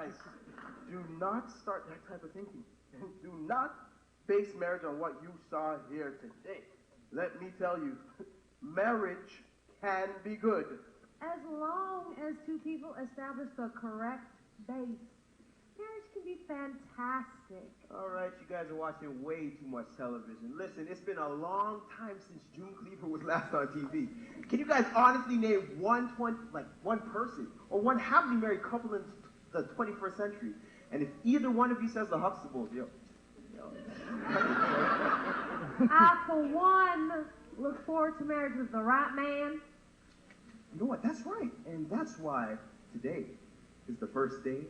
Guys, do not start that type of thinking. And do not base marriage on what you saw here today. Let me tell you, marriage can be good. As long as two people establish the correct base, marriage can be fantastic. All right, you guys are watching way too much television. Listen, it's been a long time since June Cleaver was last on TV. Can you guys honestly name one person or one happily married couple in the 21st century? And if either one of you says the Huxtables, I, for one, look forward to marriage with the right man. You know what? That's right. And that's why today is the first day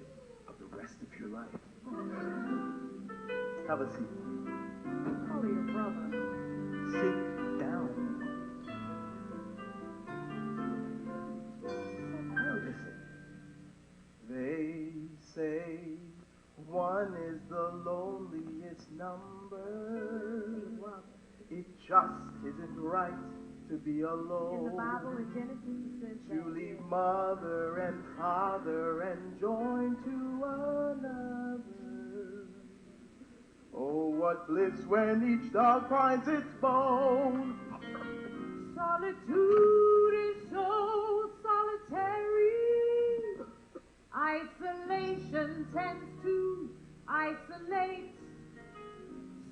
of the rest of your life. Have a seat. Call your brother. Sit down. Now listen. They say one is the loneliest number. It just isn't right to be alone. In the Bible, in Genesis, it says to leave mother and father and join to another. Oh, what bliss when each dog finds its bone. Solitude is so solitary. Isolation tends to isolate.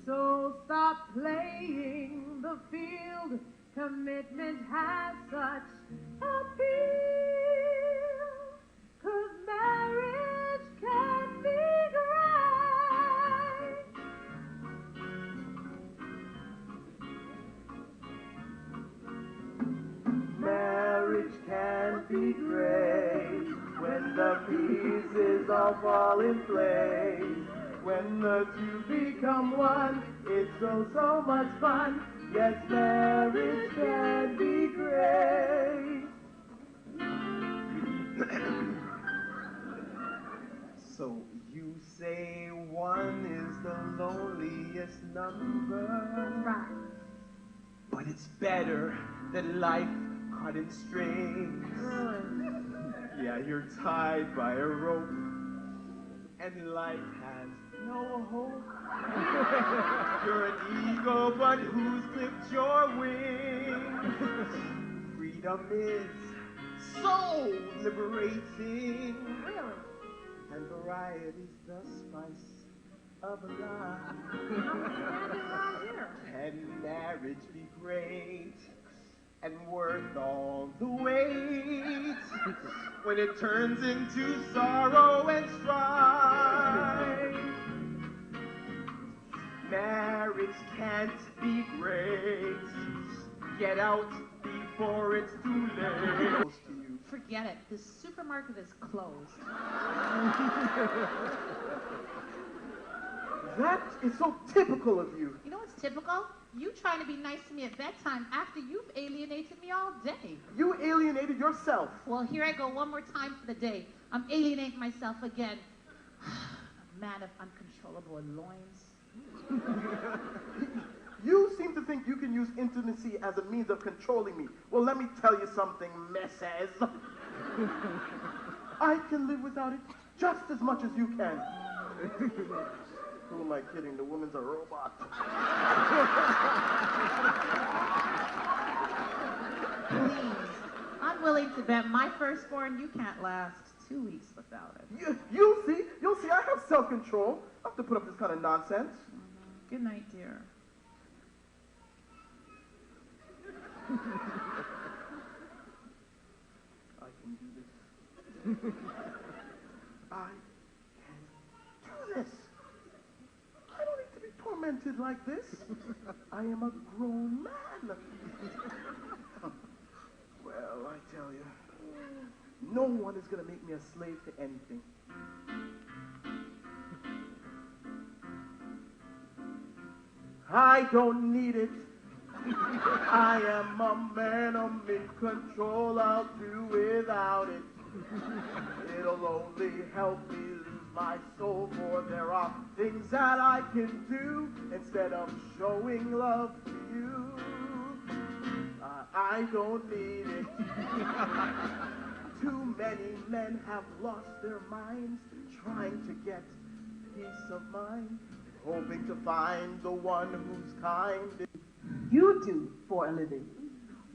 So stop playing the field. Commitment has such appeal. 'Cause marriage can be great. Marriage can be great when the pieces all fall in place. When the two become one, it's so much fun. Yes, marriage can be great. So you say one is the loneliest number. That's right. But it's better than life caught in strings. Yeah, you're tied by a rope, and life has no hope. You're an eagle, but who's clipped your wings? Freedom is so liberating. Really? And variety's the spice of life. Right here. Can marriage be great and worth all the wait when it turns into sorrow and strife? Marriage can't be great. Get out before it's too late. Forget it. The supermarket is closed. That is so typical of you. You know what's typical? You trying to be nice to me at bedtime after you've alienated me all day. You alienated yourself. Well, here I go one more time for the day. I'm alienating myself again. A man of uncontrollable loins. You seem to think you can use intimacy as a means of controlling me. Well, let me tell you something, Mrs. I can live without it just as much as you can. Who am I kidding? The woman's a robot. Please. I'm willing to bet my firstborn you can't last 2 weeks without it. You'll see, I have self-control. I have to put up this kind of nonsense. Good night, dear. I can do this. I can do this. I don't need to be tormented like this. I am a grown man. Well, I tell you, no one is going to make me a slave to anything. I don't need it. I am a man, I'm in control, I'll do without it. It'll only help me lose my soul, for there are things that I can do instead of showing love to you. I don't need it. Too many men have lost their minds trying to get peace of mind, hoping to find the one who's kind. You do for a living.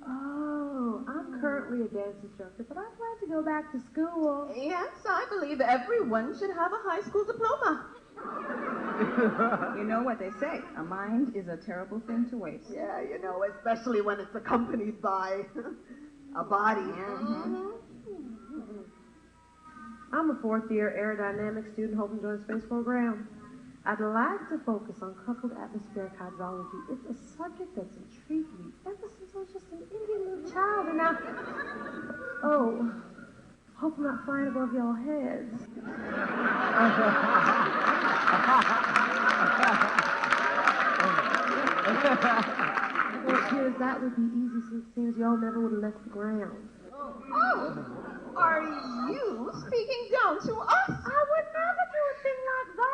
Oh, I'm currently a dance instructor, but I plan to go back to school. Yes, I believe everyone should have a high school diploma. You know what they say, a mind is a terrible thing to waste. Yeah, you know, especially when it's accompanied by a body. I'm a fourth-year aerodynamics student hoping to join the space program. I'd like to focus on coupled atmospheric hydrology. It's a subject that's intrigued me ever since I was just an Indian little child, and now... Oh, hope I'm not flying above y'all heads. Well, cheers, that would be easy since it seems y'all never would have left the ground. Oh, are you speaking down to us? I would never do a thing like that.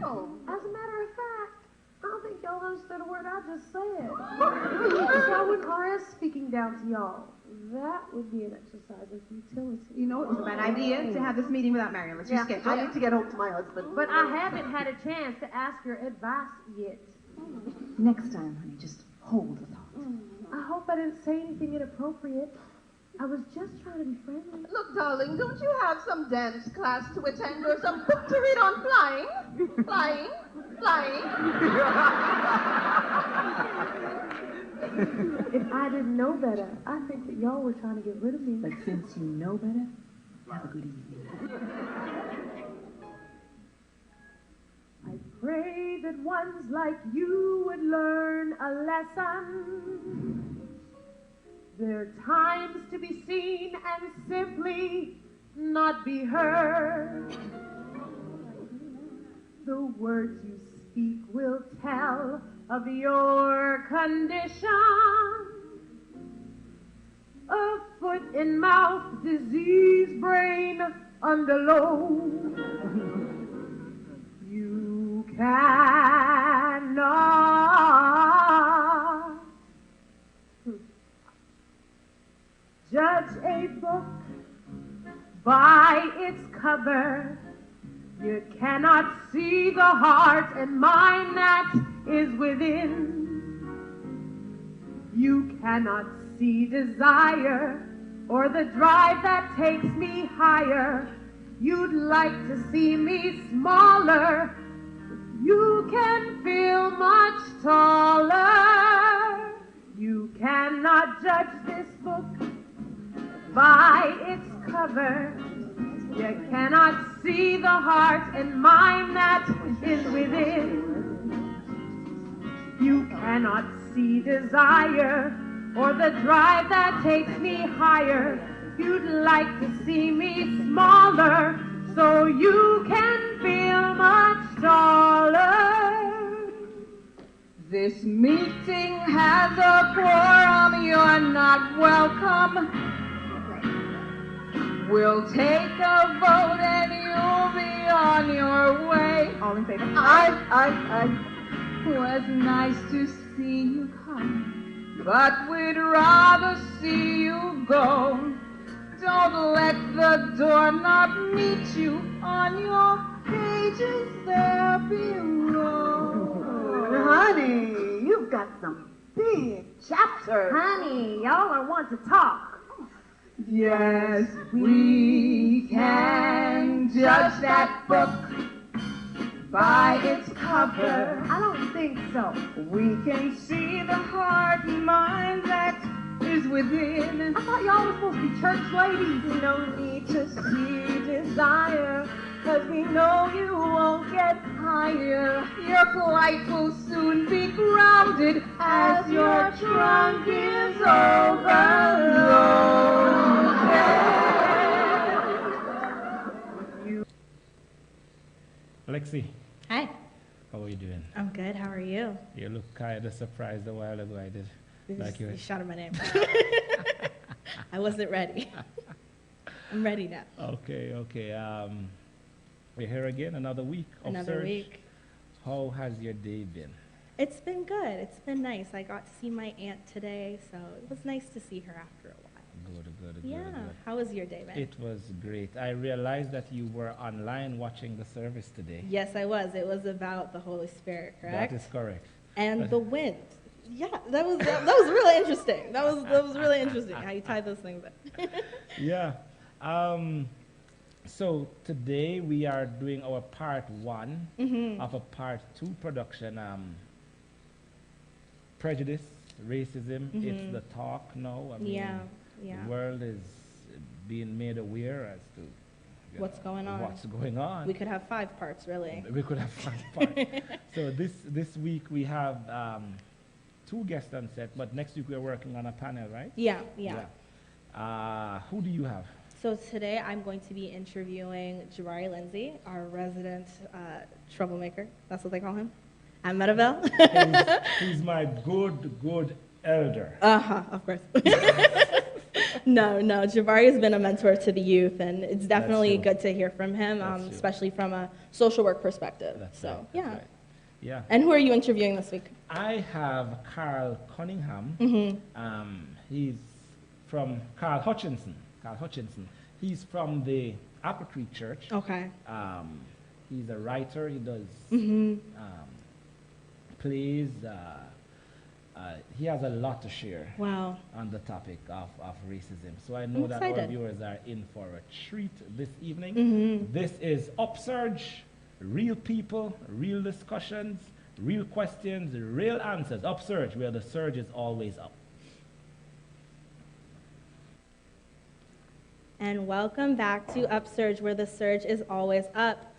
Oh. As a matter of fact, I don't think y'all understood a word I just said. So I wouldn't risk speaking down to y'all. That would be an exercise in futility. You know, it was a bad idea to have this meeting without Marion. Let's Yeah, reschedule. I need to get home to my husband. But I haven't had a chance to ask your advice yet. Next time, honey, just hold the thought. I hope I didn't say anything inappropriate. I was just trying to be friendly. Look, darling, don't you have some dance class to attend or some book to read on flying? Flying? If I didn't know better, I think that y'all were trying to get rid of me. But since you know better, have a good evening. I pray that ones like you would learn a lesson. There are times to be seen and simply not be heard. The words you speak will tell of your condition. A foot in mouth, disease, brain underload. You cannot judge a book by its cover. You cannot see the heart and mind that is within. You cannot see desire or the drive that takes me higher. You'd like to see me smaller. You can feel much taller. You cannot judge this book by its cover. You cannot see the heart and mind that is within. You cannot see desire or the drive that takes me higher. You'd like to see me smaller so you can feel much taller. This meeting has a quorum, you're not welcome. We'll take a vote and you'll be on your way. All in favor? I. Was nice to see you come, but we'd rather see you go. Don't let the doorknob meet you on your pages there below. Honey, you've got some big chapters. Honey, y'all are one to talk. Yes, we can judge that book by its cover. I don't think so. We can see the heart and mind that is within. I thought y'all were supposed to be church ladies. No need to see desire, 'cause we know you won't get higher. Your flight will soon be grounded as your trunk is overloaded. Alexi, Hi, how are you doing? I'm good. How are you? You look kind of surprised a while ago. I did. Like You shouted my name. I wasn't ready. I'm ready now. Okay. We're here again, another week of Another search. week. How has your day been? It's been good. It's been nice. I got to see my aunt today, so it was nice to see her after a while. Good. Yeah. How was your day, man? It was great. I realized that you were online watching the service today. Yes, I was. It was about the Holy Spirit, correct? That is correct. And the wind. Yeah, that was really interesting. That was really interesting how you tied those things in. Yeah. So today we are doing our part 1 of a part 2 production. Prejudice, racism, it's the talk now. I mean, Yeah. the world is being made aware as to What's going on. What's going on. We could have 5 parts, really. We could have 5 parts. So this week we have 2 guests on set, but next week we're working on a panel, right? Yeah. Who do you have? So today I'm going to be interviewing Jabari Lindsay, our resident troublemaker. That's what they call him at Meadowvale. He's my good elder. Of course. No, Jabari has been a mentor to the youth, and it's definitely good to hear from him, especially from a social work perspective. That's so, right, yeah. right. Yeah. And who are you interviewing this week? I have Carl Cunningham. He's from Carl Hutchinson. He's from the Apple Creek Church. Okay. He's a writer. He does plays. He has a lot to share. Wow. On the topic of racism. So I know that our viewers are in for a treat this evening. This is Upsurge. Real people, real discussions, real questions, real answers. Upsurge, where the surge is always up. And welcome back to Upsurge, where the surge is always up.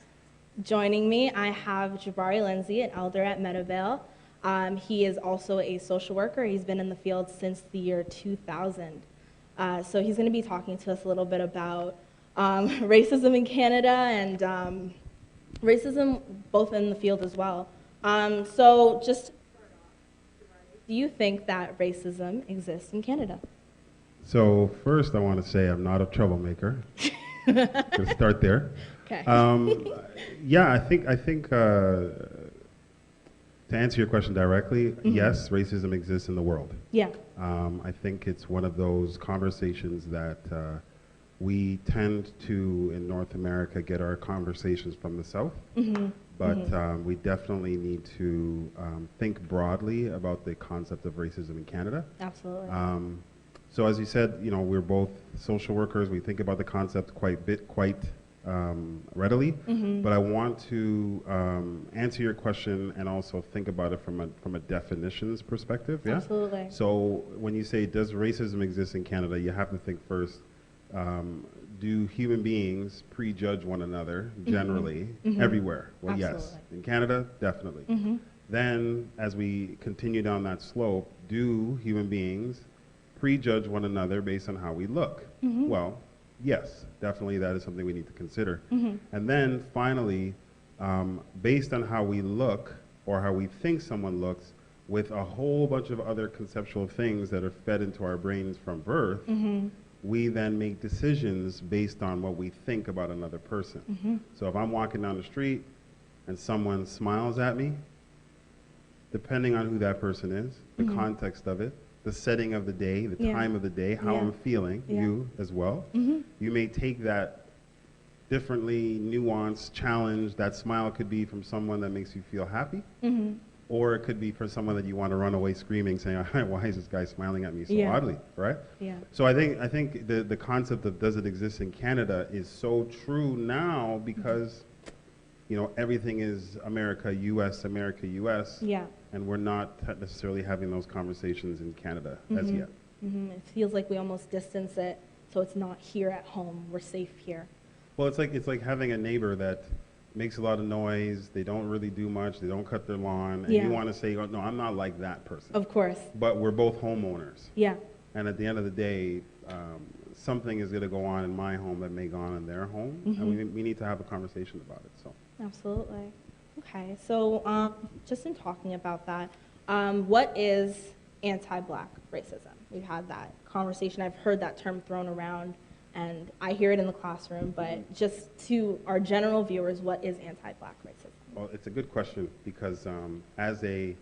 Joining me, I have Jabari Lindsay, an elder at Meadowvale. He is also a social worker. He's been in the field since the year 2000. So he's going to be talking to us a little bit about racism in Canada and racism both in the field as well. So just, do you think that racism exists in Canada? So first I want to say I'm not a troublemaker. Let's start there. Okay. Yeah, I think to answer your question directly, yes, racism exists in the world. Yeah. I think it's one of those conversations that we tend to, in North America, get our conversations from the South. But we definitely need to think broadly about the concept of racism in Canada. Absolutely. So as you said, we're both social workers. We think about the concept quite readily. But I want to answer your question and also think about it from a definitions perspective. Yeah. Absolutely. So when you say does racism exist in Canada, you have to think first. Do human beings prejudge one another generally everywhere? Well, Absolutely. yes. In Canada, definitely. Then, as we continue down that slope, do human beings prejudge one another based on how we look? Well, yes, definitely that is something we need to consider. And then finally, based on how we look or how we think someone looks, with a whole bunch of other conceptual things that are fed into our brains from birth, we then make decisions based on what we think about another person. So if I'm walking down the street and someone smiles at me, depending on who that person is, the context of it, the setting of the day, the time of the day, how I'm feeling, you as well, you may take that differently, nuanced, challenged. That smile could be from someone that makes you feel happy, or it could be for someone that you want to run away screaming, saying, why is this guy smiling at me so oddly, right? Yeah. So I think the concept of does it exist in Canada is so true now because, everything is America, US, Yeah. and we're not necessarily having those conversations in Canada as yet. It feels like we almost distance it, so it's not here at home. We're safe here. Well, it's like having a neighbor that makes a lot of noise, they don't really do much, they don't cut their lawn, and you want to say, oh, no, I'm not like that person. Of course. But we're both homeowners. Yeah. And at the end of the day, something is going to go on in my home that may go on in their home, and we need to have a conversation about it. So. Absolutely. Okay, so just in talking about that, what is anti-Black racism? We've had that conversation. I've heard that term thrown around, and I hear it in the classroom, but just to our general viewers, what is anti-Black racism? Well, it's a good question because as a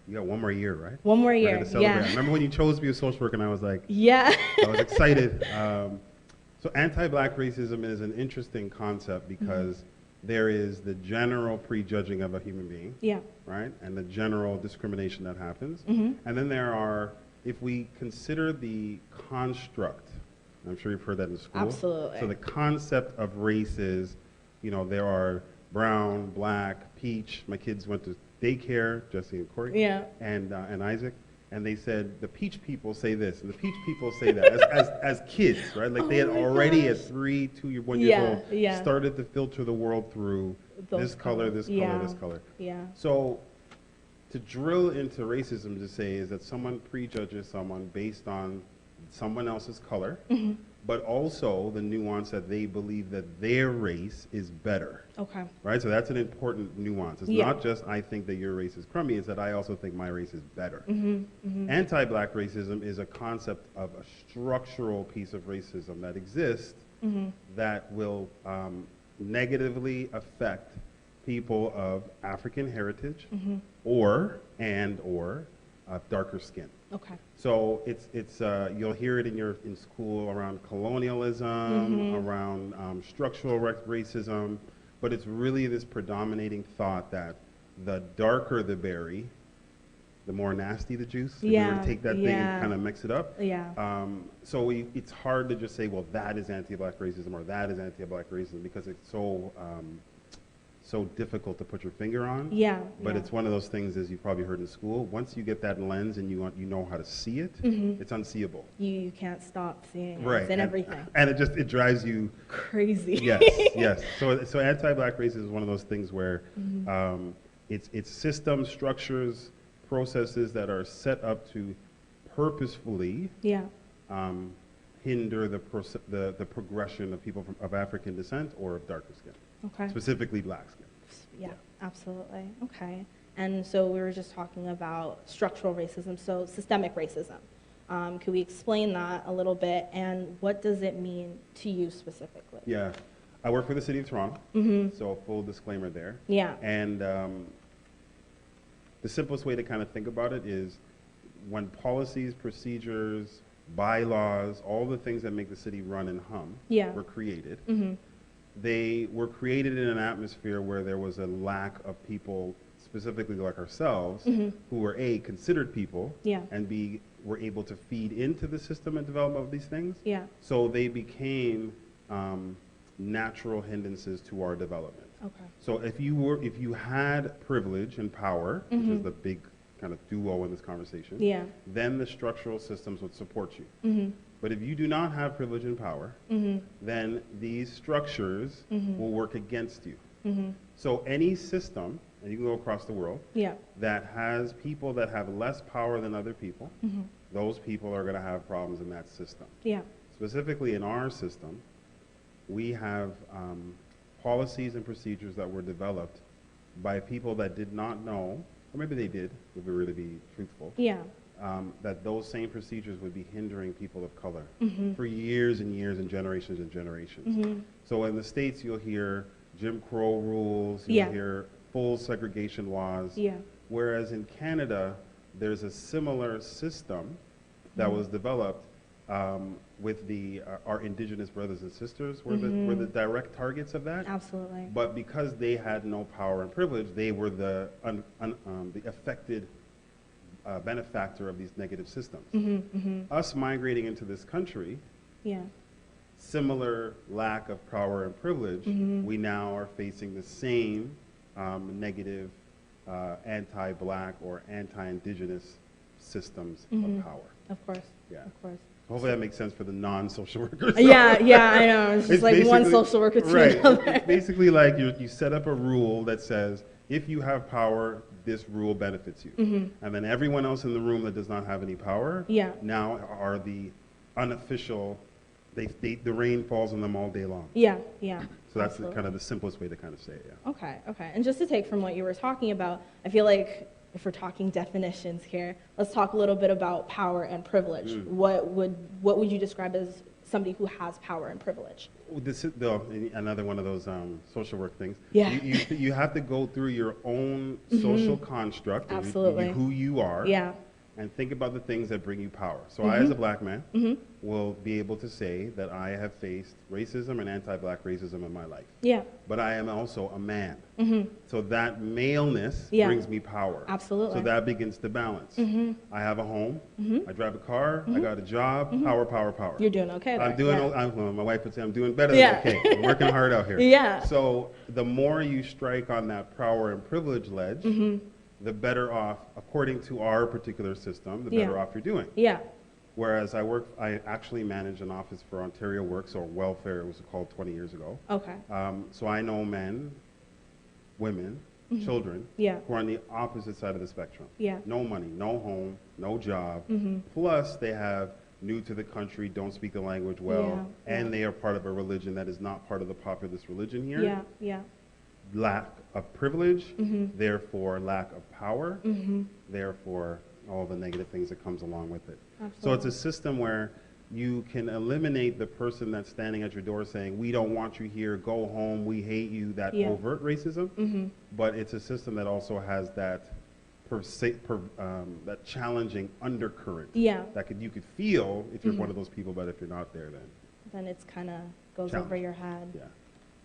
you got one more year, right? One more We're year, gonna celebrate. yeah. I remember when you chose to be a social worker, and I was like, Yeah. I was excited. So anti-black racism is an interesting concept because there is the general prejudging of a human being, Yeah. right? And the general discrimination that happens. Mhm. And then there are, if we consider the construct, I'm sure you've heard that in school. Absolutely. So the concept of race is, you know, there are brown, black, peach. My kids went to daycare, Jesse and Corey, Yeah. and Isaac, and they said the peach people say this and the peach people say that as kids, right? Like they had already at 3, 2 year, 1 years old Yeah. started to filter the world through Those this color, this yeah. color, this color. Yeah. So to drill into racism to say is that someone prejudges someone based on someone else's color, but also the nuance that they believe that their race is better. Okay. Right? So that's an important nuance. It's Yeah. not just I think that your race is crummy, it's that I also think my race is better. Mm-hmm. Anti-black racism is a concept of a structural piece of racism that exists that will negatively affect people of African heritage or darker skin. Okay. So it's you'll hear it in school around colonialism, around structural racism, but it's really this predominating thought that the darker the berry, the more nasty the juice. If you were to take that thing and kind of mix it up. Yeah. So it's hard to just say, well, that is anti-black racism or that is anti-black racism because it's so difficult to put your finger on. Yeah. But yeah. it's one of those things, as you probably heard in school, once you get that lens and you know how to see it, it's unseeable. You can't stop seeing it. Right. It's in everything. And it drives you crazy. Yes, yes. So anti-black racism is one of those things where it's systems, structures, processes that are set up to purposefully hinder the progression of people of African descent or of darker skin. Okay. Specifically black skin. Yeah, absolutely. Okay. And so we were just talking about structural racism, so systemic racism. Could we explain that a little bit, and what does it mean to you specifically? Yeah. I work for the City of Toronto, so full disclaimer there. Yeah. And the simplest way to kind of think about it is when policies, procedures, bylaws, all the things that make the city run and hum were created, they were created in an atmosphere where there was a lack of people, specifically like ourselves, who were A, considered people, and B, were able to feed into the system and development of these things. Yeah. So they became natural hindrances to our development. Okay. So if you had privilege and power, which is the big kind of duo in this conversation, then the structural systems would support you. But if you do not have privilege and power, then these structures will work against you. So any system, and you can go across the world, that has people that have less power than other people, those people are going to have problems in that system. Specifically in our system, we have policies and procedures that were developed by people that did not know, or maybe they did, if we were to be truthful, that those same procedures would be hindering people of color for years and years and generations. So in the States, you'll hear Jim Crow rules, you'll hear full segregation laws, whereas in Canada, there's a similar system that was developed with our Indigenous brothers and sisters were the direct targets of that. Absolutely. But because they had no power and privilege, they were the affected benefactor of these negative systems. Us migrating into this country, similar lack of power and privilege, we now are facing the same negative anti-black or anti-Indigenous systems of power. Of course. Yeah. Of course. Hopefully that makes sense for the non-social workers. Yeah, I know. It's just like one social worker to another. It's basically like you set up a rule that says, if you have power, this rule benefits you. And then everyone else in the room that does not have any power now are the unofficial, the rain falls on them all day long. So that's kind of the simplest way to kind of say it, Okay. And just to take from what you were talking about, I feel like if we're talking definitions here, let's talk a little bit about power and privilege. What would you describe as somebody who has power and privilege. This is another one of those social work things. Yeah. You have to go through your own social construct, Absolutely. who you are, Yeah. and think about the things that bring you power. So I, as a black man, will be able to say that I have faced racism and anti-black racism in my life. Yeah. But I am also a man. So that maleness brings me power. Absolutely. So that begins to balance. I have a home. I drive a car. I got a job. Power, power, power. You're doing okay there. I'm doing, well, my wife would say I'm doing better than okay. I'm working hard out here. Yeah. So the more you strike on that power and privilege ledge, the better off, according to our particular system, the better off you're doing. Yeah. Whereas I actually manage an office for Ontario Works, or welfare, it was called 20 years ago. Okay. So I know men, women, children, who are on the opposite side of the spectrum. Yeah. No money, no home, no job. Plus they have new to the country, don't speak the language well, and they are part of a religion that is not part of the populist religion here. Yeah, yeah. Lack of privilege, therefore lack of power, therefore all the negative things that comes along with it. Absolutely. So it's a system where you can eliminate the person that's standing at your door saying, we don't want you here, go home, we hate you, that overt racism. But it's a system that also has that that challenging undercurrent that you could feel if you're one of those people, but if you're not there, then it's kind of goes over your head. Yeah.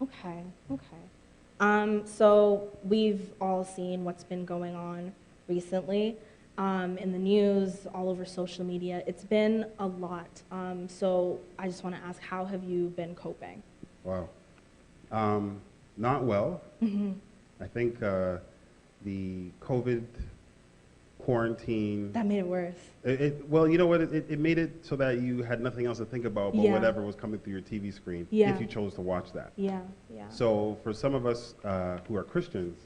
Okay, okay. So we've all seen what's been going on recently in the news, all over social media. It's been a lot. So I just want to ask, how have you been coping? Wow. Not well. I think the COVID quarantine. That made it worse. Well, you know what? It made it so that you had nothing else to think about but whatever was coming through your TV screen if you chose to watch that. Yeah, yeah. So for some of us who are Christians,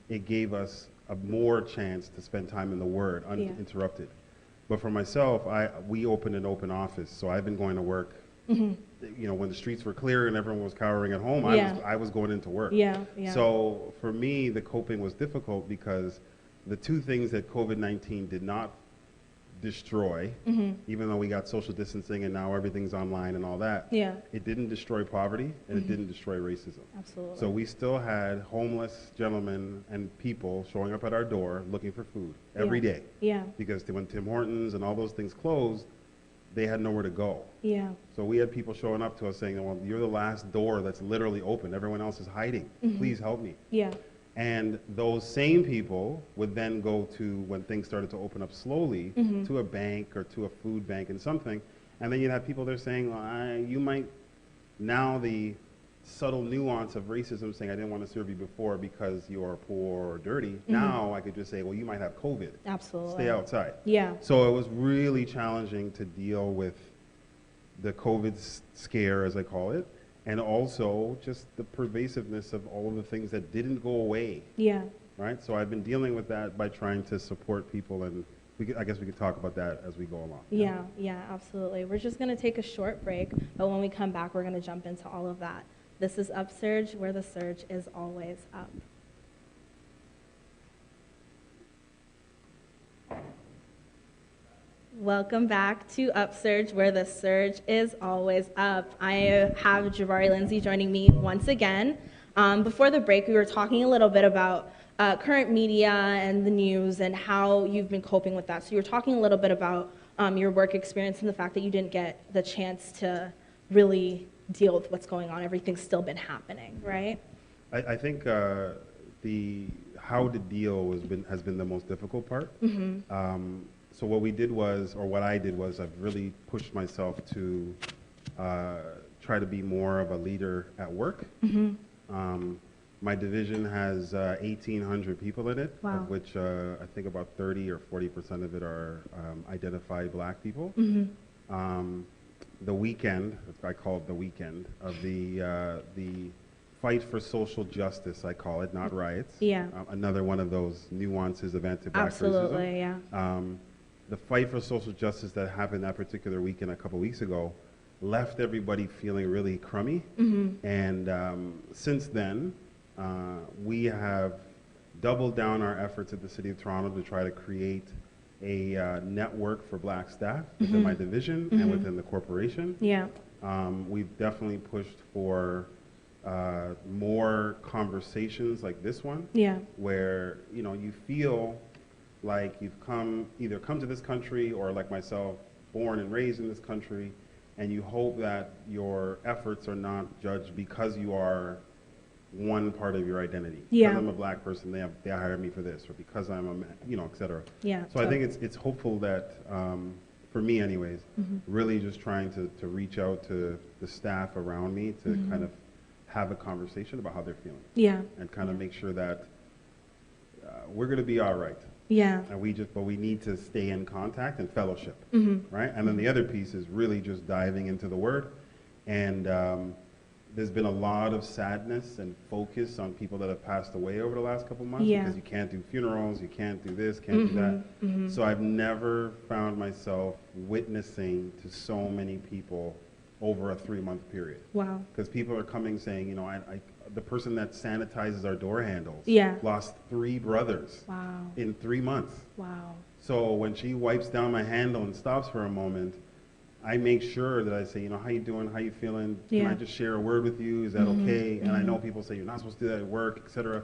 it gave us a more chance to spend time in the Word uninterrupted. But for myself, we opened an open office, so I've been going to work. You know, when the streets were clear and everyone was cowering at home, I was going into work. Yeah, yeah. So for me, the coping was difficult because the two things that COVID-19 did not destroy, even though we got social distancing and now everything's online and all that, it didn't destroy poverty and it didn't destroy racism. Absolutely. So we still had homeless gentlemen and people showing up at our door looking for food every day. Yeah. Because when Tim Hortons and all those things closed, they had nowhere to go. Yeah. So we had people showing up to us saying, well, you're the last door that's literally open. Everyone else is hiding. Please help me. Yeah. And those same people would then go to, when things started to open up slowly, to a bank or to a food bank and something. And then you'd have people there saying, well, you might, now the subtle nuance of racism saying, I didn't want to serve you before because you're poor or dirty. Now I could just say, well, you might have COVID. Absolutely. Stay outside. Yeah. So it was really challenging to deal with the COVID scare, as I call it. And also just the pervasiveness of all of the things that didn't go away. Yeah. Right? So I've been dealing with that by trying to support people, and I guess we could talk about that as we go along. Yeah, yeah, absolutely. We're just going to take a short break, but when we come back, we're going to jump into all of that. This is Upsurge, where the surge is always up. Welcome back to Upsurge, where the surge is always up. I have Jabari Lindsay joining me once again. Before the break, we were talking a little bit about current media and the news and how you've been coping with that. So you were talking a little bit about your work experience and the fact that you didn't get the chance to really deal with what's going on. Everything's still been happening, right? I think the how to deal has been the most difficult part. So what we did was, or what I did was, I've really pushed myself to try to be more of a leader at work. My division has 1,800 people in it, of which I think about 30 or 40% of it are identified black people. The weekend, I call it the weekend, of the fight for social justice, I call it, not riots. Yeah. Another one of those nuances of anti-black racism. Absolutely, yeah. The fight for social justice that happened that particular weekend a couple weeks ago left everybody feeling really crummy. And since then, we have doubled down our efforts at the City of Toronto to try to create a network for black staff within my division and within the corporation. Yeah. We've definitely pushed for more conversations like this one, where you feel like you've either come to this country or like myself, born and raised in this country, and you hope that your efforts are not judged because you are one part of your identity. Because I'm a black person, they hired me for this, or because I'm a man, et cetera. So I think it's hopeful that, for me anyways, really just trying to reach out to the staff around me to kind of have a conversation about how they're feeling. And kind of make sure that we're going to be all right. And we need to stay in contact and fellowship, right? And then the other piece is really just diving into the Word. And there's been a lot of sadness and focus on people that have passed away over the last couple months because you can't do funerals, you can't do this, can't do that. So I've never found myself witnessing to so many people over a 3-month period. Wow. Because people are coming saying, the person that sanitizes our door handles lost 3 brothers in 3 months. Wow. So when she wipes down my handle and stops for a moment, I make sure that I say, how you doing? How you feeling? Can I just share a word with you? Is that okay? And I know people say, you're not supposed to do that at work, etc.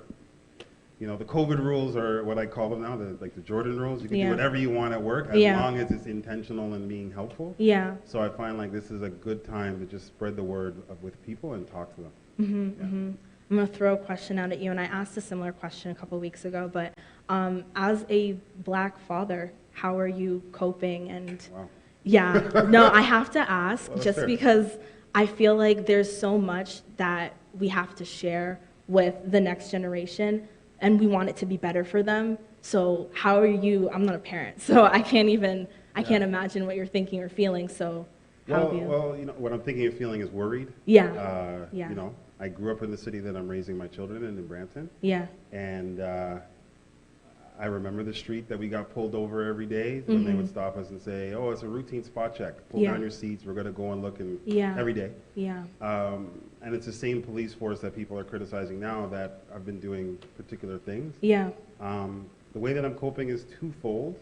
The COVID rules are what I call them now, like the Jordan rules. You can do whatever you want at work as long as it's intentional and being helpful. So I find like this is a good time to just spread the word with people and talk to them. I'm going to throw a question out at you, and I asked a similar question a couple weeks ago, but as a black father, how are you coping? And no, I have to ask because I feel like there's so much that we have to share with the next generation, and we want it to be better for them. So how are you? I'm not a parent, so I can't imagine what you're thinking or feeling. So how do you? Well, what I'm thinking and feeling is worried. I grew up in the city that I'm raising my children in Brampton. And I remember the street that we got pulled over every day when they would stop us and say, oh, it's a routine spot check. Pull down your seats. We're going to go and look every day. And it's the same police force that people are criticizing now that I've been doing particular things. The way that I'm coping is twofold.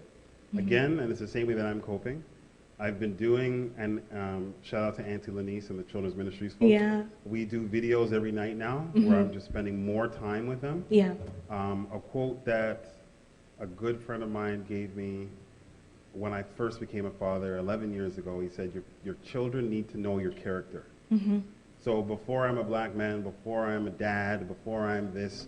Again, and it's the same way that I'm coping. I've been doing, and shout out to Auntie Lanice and the Children's Ministries folks. We do videos every night now where I'm just spending more time with them. A quote that a good friend of mine gave me when I first became a father 11 years ago, he said, your children need to know your character. So before I'm a black man, before I'm a dad, before I'm this,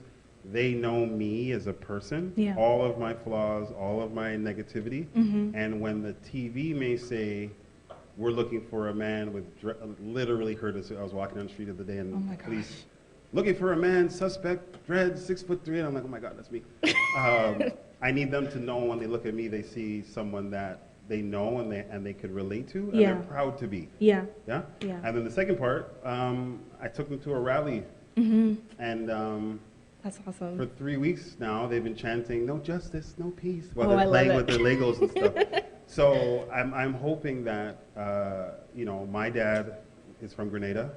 they know me as a person, all of my flaws, all of my negativity. And when the TV may say, we're looking for a man with, literally heard this, I was walking down the street the other day and police, looking for a man, suspect, dreads, 6'3", and I'm like, oh my God, that's me. I need them to know when they look at me, they see someone that they know and they could relate to, and they're proud to be. And then the second part, I took them to a rally, and that's awesome. For 3 weeks now, they've been chanting, no justice, no peace, while they're playing with their Legos and stuff. So I'm hoping that, my dad is from Grenada,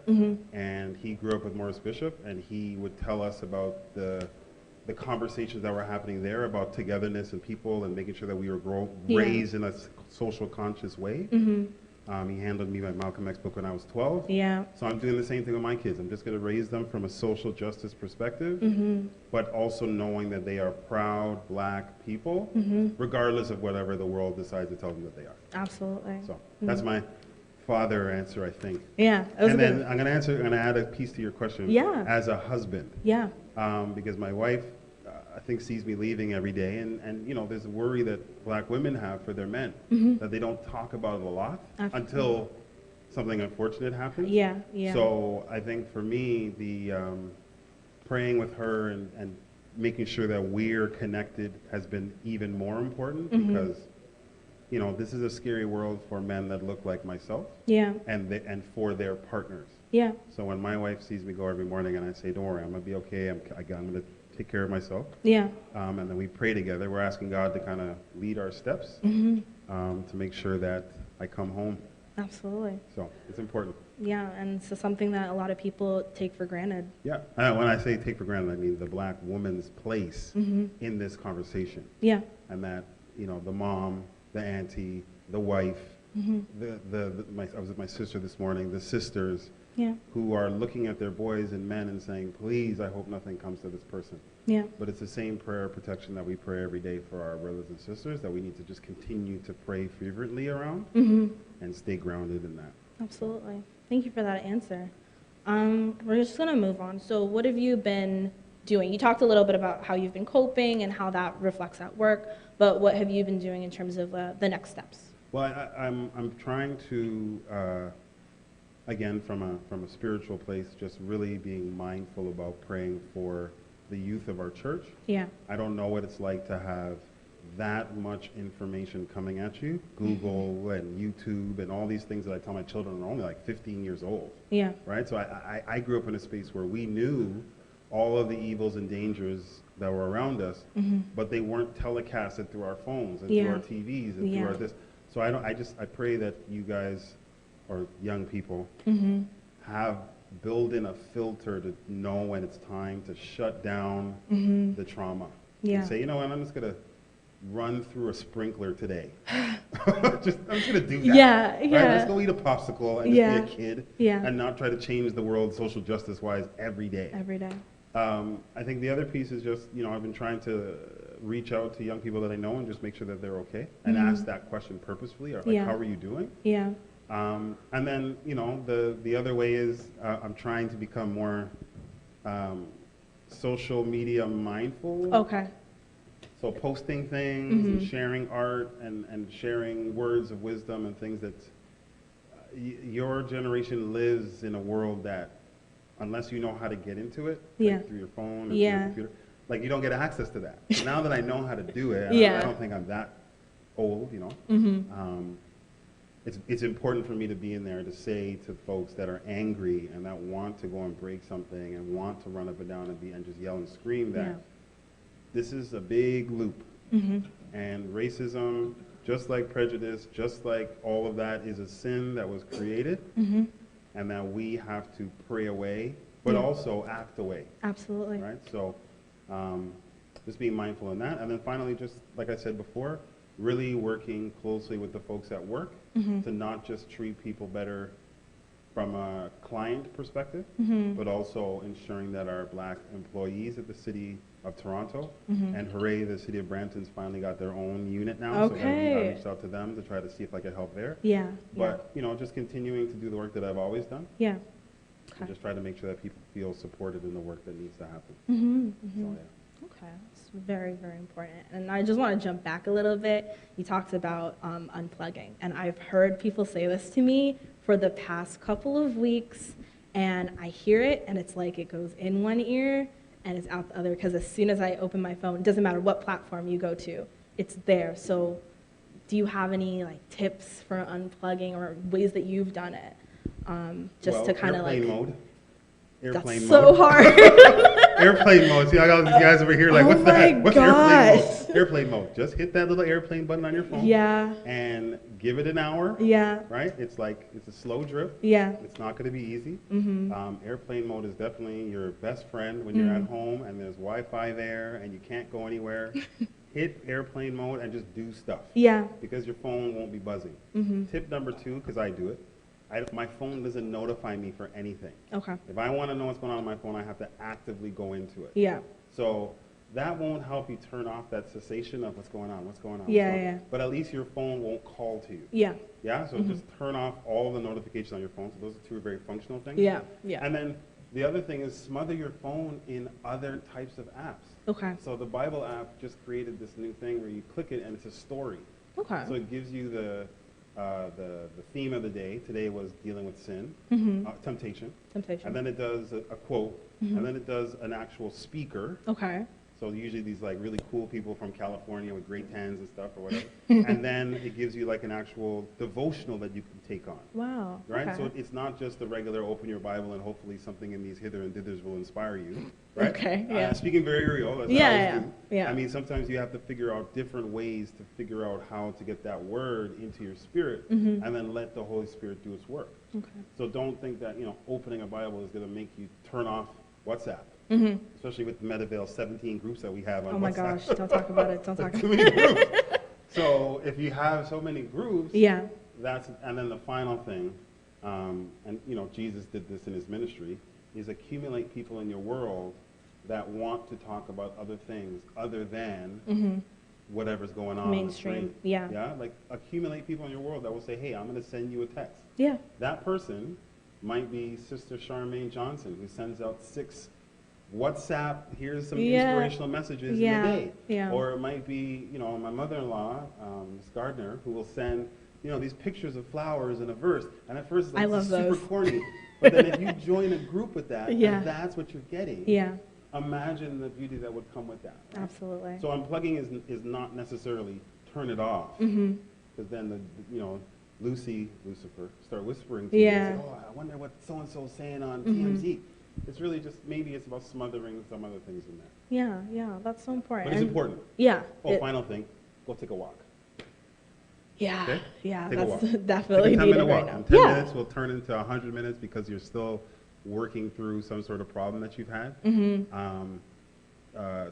and he grew up with Morris Bishop, and he would tell us about the conversations that were happening there about togetherness and people and making sure that we were raised in a social conscious way. He handled me my Malcolm X book when I was 12. So I'm doing the same thing with my kids. I'm just going to raise them from a social justice perspective, but also knowing that they are proud black people, regardless of whatever the world decides to tell them that they are. Absolutely. So that's my father answer, I think. And then I'm going to add a piece to your question. As a husband. Because my wife, I think, sees me leaving every day, and there's a worry that black women have for their men, that they don't talk about it a lot until something unfortunate happens. So I think for me, the praying with her and making sure that we're connected has been even more important because this is a scary world for men that look like myself and for their partners. So when my wife sees me go every morning and I say, don't worry, I'm going to be okay, I'm going to take care of myself. And then we pray together. We're asking God to kind of lead our steps to make sure that I come home. Absolutely. So it's important. And so something that a lot of people take for granted. When I say take for granted, I mean the black woman's place in this conversation. And that, the mom, the auntie, the wife, I was with my sister this morning, the sisters Yeah. who are looking at their boys and men and saying, please, I hope nothing comes to this person. Yeah. But it's the same prayer of protection that we pray every day for our brothers and sisters, that we need to just continue to pray fervently around and stay grounded in that. Absolutely. Thank you for that answer. We're just going to move on. So what have you been doing? You talked a little bit about how you've been coping and how that reflects at work, but what have you been doing in terms of the next steps? Well, I'm trying to, again, from a spiritual place, just really being mindful about praying for the youth of our church. Yeah. I don't know what it's like to have that much information coming at you. Google and YouTube and all these things that I tell my children are only like 15 years old. Yeah. Right? So I grew up in a space where we knew all of the evils and dangers that were around us, but they weren't telecasted through our phones and through our TVs and through our this. So I pray that you guys, or young people, build in a filter to know when it's time to shut down the trauma. Yeah. And say, you know what, I'm just going to run through a sprinkler today. I'm just going to do that. Yeah, right? yeah. Let's go eat a popsicle and just be a kid and not try to change the world social justice-wise every day. Every day. I think the other piece is just, I've been trying to reach out to young people that I know and just make sure that they're okay and ask that question purposefully, or like, how are you doing? Yeah. And then, the other way is I'm trying to become more social media mindful. Okay. So posting things and sharing art and sharing words of wisdom and things that your generation lives in a world that, unless you know how to get into it, like through your phone or through your computer, like you don't get access to that. Now that I know how to do it, I don't think I'm that old, It's important for me to be in there to say to folks that are angry and that want to go and break something and want to run up and down and just yell and scream that this is a big loop. And racism, just like prejudice, just like all of that, is a sin that was created and that we have to pray away, but also act away. Absolutely. Right? So just being mindful in that. And then finally, just like I said before, really working closely with the folks at work to not just treat people better from a client perspective, but also ensuring that our Black employees at the City of Toronto, and hooray, the City of Brampton's finally got their own unit now, so I reached out to them to try to see if I could help there. But, just continuing to do the work that I've always done. And just try to make sure that people feel supported in the work that needs to happen. So, Okay, it's very, very important. And I just want to jump back a little bit. You talked about unplugging, and I've heard people say this to me for the past couple of weeks, and I hear it, and it's like it goes in one ear and it's out the other, because as soon as I open my phone, it doesn't matter what platform you go to, it's there. So do you have any tips for unplugging or ways that you've done it? Just to kind of airplane mode. Airplane mode. So hard. Airplane mode. See, I got these guys over here like, what's that? What's airplane mode? Airplane mode. Just hit that little airplane button on your phone. And give it an hour. Right? It's a slow drip. It's not going to be easy. Airplane mode is definitely your best friend when you're at home and there's Wi-Fi there and you can't go anywhere. Hit airplane mode and just do stuff. Because your phone won't be buzzing. Tip number 2, because I do it. My phone doesn't notify me for anything. If I want to know what's going on my phone, I have to actively go into it. So that won't help you turn off that cessation of what's going on. But at least your phone won't call to you. So just turn off all the notifications on your phone. So those are 2 very functional things. And then the other thing is smother your phone in other types of apps. So the Bible app just created this new thing where you click it and it's a story. So it gives you the theme of the day. Today was dealing with sin, temptation. And then it does a quote, and then it does an actual speaker. So usually these really cool people from California with great tans and stuff or whatever. And then it gives you an actual devotional that you can take on. Right? So it's not just the regular open your Bible and hopefully something in these hither and thithers will inspire you. Right? Speaking very real, that's what I always do. I mean, sometimes you have to figure out different ways to figure out how to get that word into your spirit and then let the Holy Spirit do its work. So don't think that, opening a Bible is going to make you turn off WhatsApp. Especially with the Meadowvale 17 groups that we have on WhatsApp. Oh my gosh, don't talk about it. Don't talk about it. Too many groups. So if you have so many groups, and then the final thing, and you know, Jesus did this in his ministry, is accumulate people in your world that want to talk about other things other than whatever's going on. Mainstream, yeah. Yeah, like accumulate people in your world that will say, hey, I'm going to send you a text. Yeah. That person might be Sister Charmaine Johnson, who sends out 6 WhatsApp, here's some inspirational messages in a day. Yeah. Or it might be, you know, my mother-in-law, Ms. Gardner, who will send, you know, these pictures of flowers in a verse. And at first it's like, I love super those. corny. But then if you join a group with that, Yeah. and that's what you're getting. Yeah. Imagine the beauty that would come with that. Right? Absolutely. So unplugging is not necessarily turn it off. Mm-hmm. Because then, you know, Lucifer, start whispering to you and say, oh, I wonder what so-and-so's saying on TMZ. It's really just, maybe it's about smothering some other things in there. Yeah, yeah, that's so important. But it's important. Yeah. Oh, final thing, go take a walk. Yeah, Okay? yeah, Take a that's walk. definitely Take a 10-minute needed right walk. now. And 10 Yeah. minutes will turn into 100 minutes because you're still working through some sort of problem that you've had.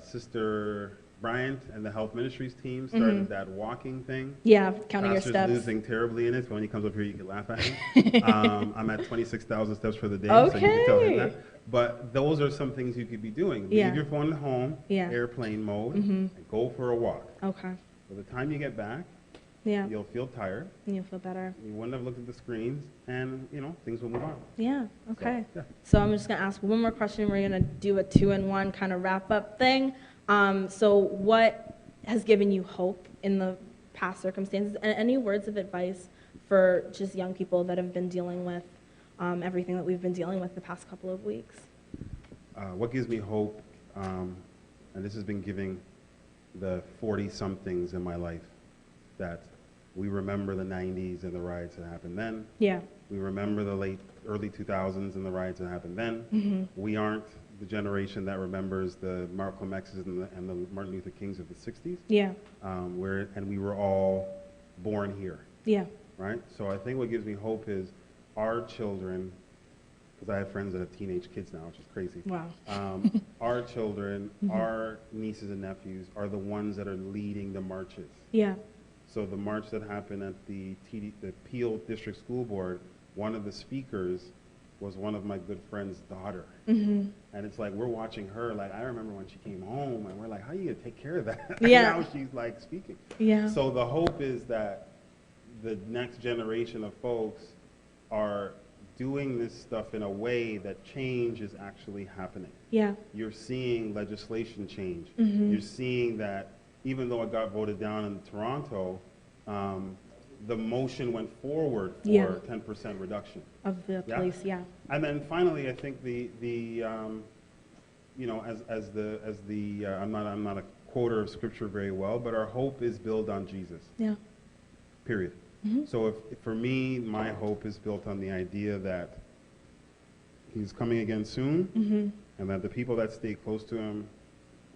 Sister Bryant and the health ministries team started that walking thing. Yeah, counting Pastor's your steps. losing terribly in it, so when he comes up here, you can laugh at him. I'm at 26,000 steps for the day, so you can tell him that. But those are some things you could be doing. Yeah. Leave your phone at home, Yeah. airplane mode, and go for a walk. Okay. By the time you get back, Yeah. you'll feel tired. You'll feel better. You wouldn't have looked at the screens, and you know things will move on. Yeah. Okay. yeah. So I'm just gonna ask one more question. We're gonna do a 2-in-1 kind of wrap up thing. So what has given you hope in the past circumstances, and any words of advice for just young people that have been dealing with everything that we've been dealing with the past couple of weeks? What gives me hope, and this has been giving the 40-somethings in my life, that we remember the 90s and the riots that happened then. Yeah. We remember the early 2000s and the riots that happened then. We aren't the generation that remembers the Malcolm X's and the Martin Luther Kings of the 60s. Yeah. And we were all born here. Yeah. Right? So I think what gives me hope is our children, because I have friends that have teenage kids now, which is crazy. Wow. Our children, our nieces and nephews are the ones that are leading the marches. Yeah. So the march that happened at the Peel District School Board, one of the speakers was one of my good friend's daughter. And it's like, we're watching her, like, I remember when she came home, and we're like, how are you going to take care of that? Yeah. And now she's, like, speaking. Yeah. So the hope is that the next generation of folks are doing this stuff in a way that change is actually happening. Yeah. You're seeing legislation change. You're seeing that even though it got voted down in Toronto, the motion went forward for 10% reduction of the police. Yeah. And then finally, I think you know, I'm not a quoter of scripture very well, but our hope is built on Jesus. Yeah. Period. So if for me, my hope is built on the idea that he's coming again soon, and that the people that stay close to him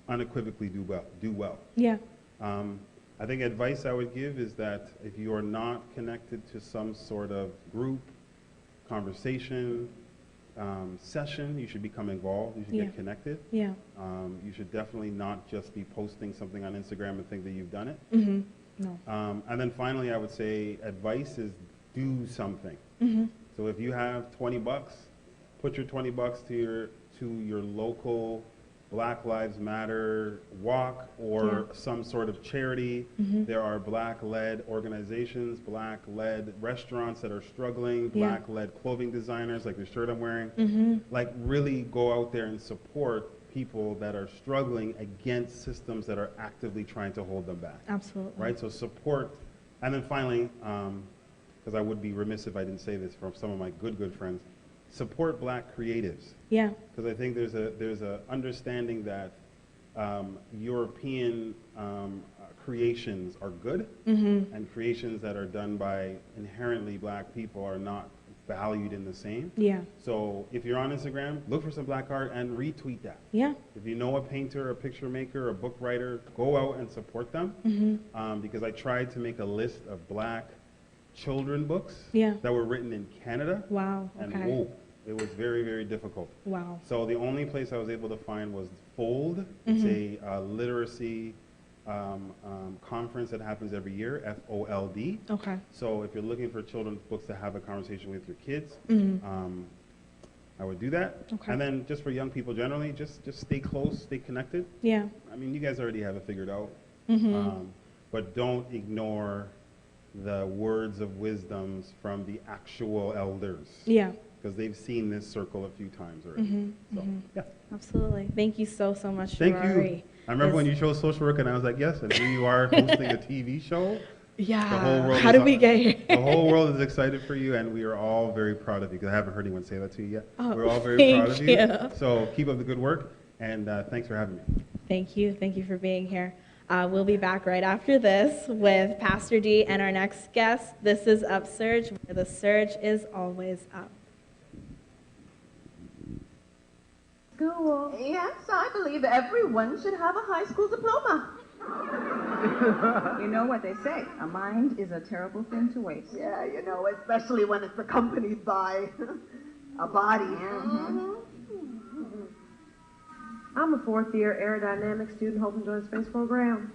unequivocally do well. Yeah. I think advice I would give is that if you are not connected to some sort of group, conversation, session, you should become involved. You should get connected. Yeah. You should definitely not just be posting something on Instagram and think that you've done it. No. And then finally, I would say advice is do something. So if you have $20, put your $20 to your local Black Lives Matter walk or some sort of charity. There are Black-led organizations, Black-led restaurants that are struggling, Black-led clothing designers like the shirt I'm wearing. Like really go out there and support people that are struggling against systems that are actively trying to hold them back. Absolutely. Right? So support. And then finally, because I would be remiss if I didn't say this from some of my good friends, support Black creatives. Yeah. Because I think there's a understanding that European creations are good, and creations that are done by inherently Black people are not valued in the same. Yeah. So if you're on Instagram, look for some Black art and retweet that. Yeah. If you know a painter, a picture maker, a book writer, go out and support them. Because I tried to make a list of Black children books that were written in Canada. Wow. And Okay. whoa, it was very, very difficult. Wow. So the only place I was able to find was Fold. It's a literacy conference that happens every year, FOLD. Okay. So if you're looking for children's books to have a conversation with your kids, Mm-hmm. I would do that. Okay. And then just for young people generally, just stay close, stay connected. Yeah. I mean, you guys already have it figured out. Mm-hmm. But don't ignore the words of wisdoms from the actual elders. Yeah. Because they've seen this circle a few times already. Mm-hmm. So, Mm-hmm. yeah. Absolutely. Thank you so much, Thank Rory. you. I remember when you chose social work and I was like, yes, and here you are hosting a TV show. Yeah. The whole world How did we get here? The whole world is excited for you, and we are all very proud of you, because I haven't heard anyone say that to you yet. Oh, We're all very thank proud of you. you. So keep up the good work, and thanks for having me. Thank you. Thank you for being here. We'll be back right after this with Pastor D and our next guest. This is Upsurge, where the surge is always up. School. Yes, I believe everyone should have a high school diploma. You know what they say, a mind is a terrible thing to waste. Yeah, you know, especially when it's accompanied by a body. I'm a fourth-year aerodynamics student hoping to join the space program.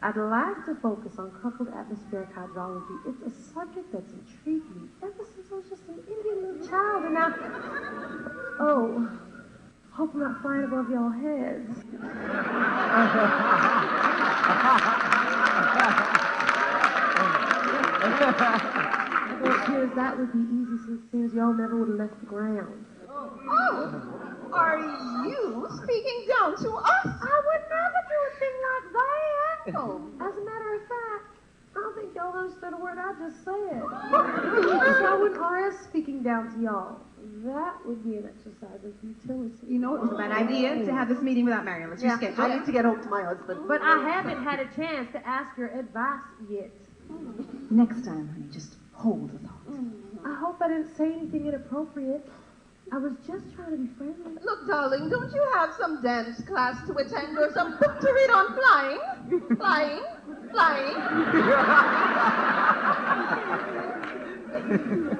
I'd like to focus on coupled atmospheric hydrology. It's a subject that's intrigued me ever since I was just an Indian little child, and now... Oh, hope I'm not flying above y'all heads. It appears that would be easy since it seems y'all never would have left the ground. Oh, are you speaking down to us? I would never do a thing like that. Oh, as a matter of fact, I don't think y'all understood a word I just said. So I wouldn't rest speaking down to y'all. That would be an exercise of futility. You know, it was a bad idea to have this meeting without Marion. Let's reschedule. I need to get home to my husband. But I haven't had a chance to ask your advice yet. Next time, honey, just hold the thought. I hope I didn't say anything inappropriate. I was just trying to be friendly. Look, darling, don't you have some dance class to attend or some book to read on flying? Flying? Flying?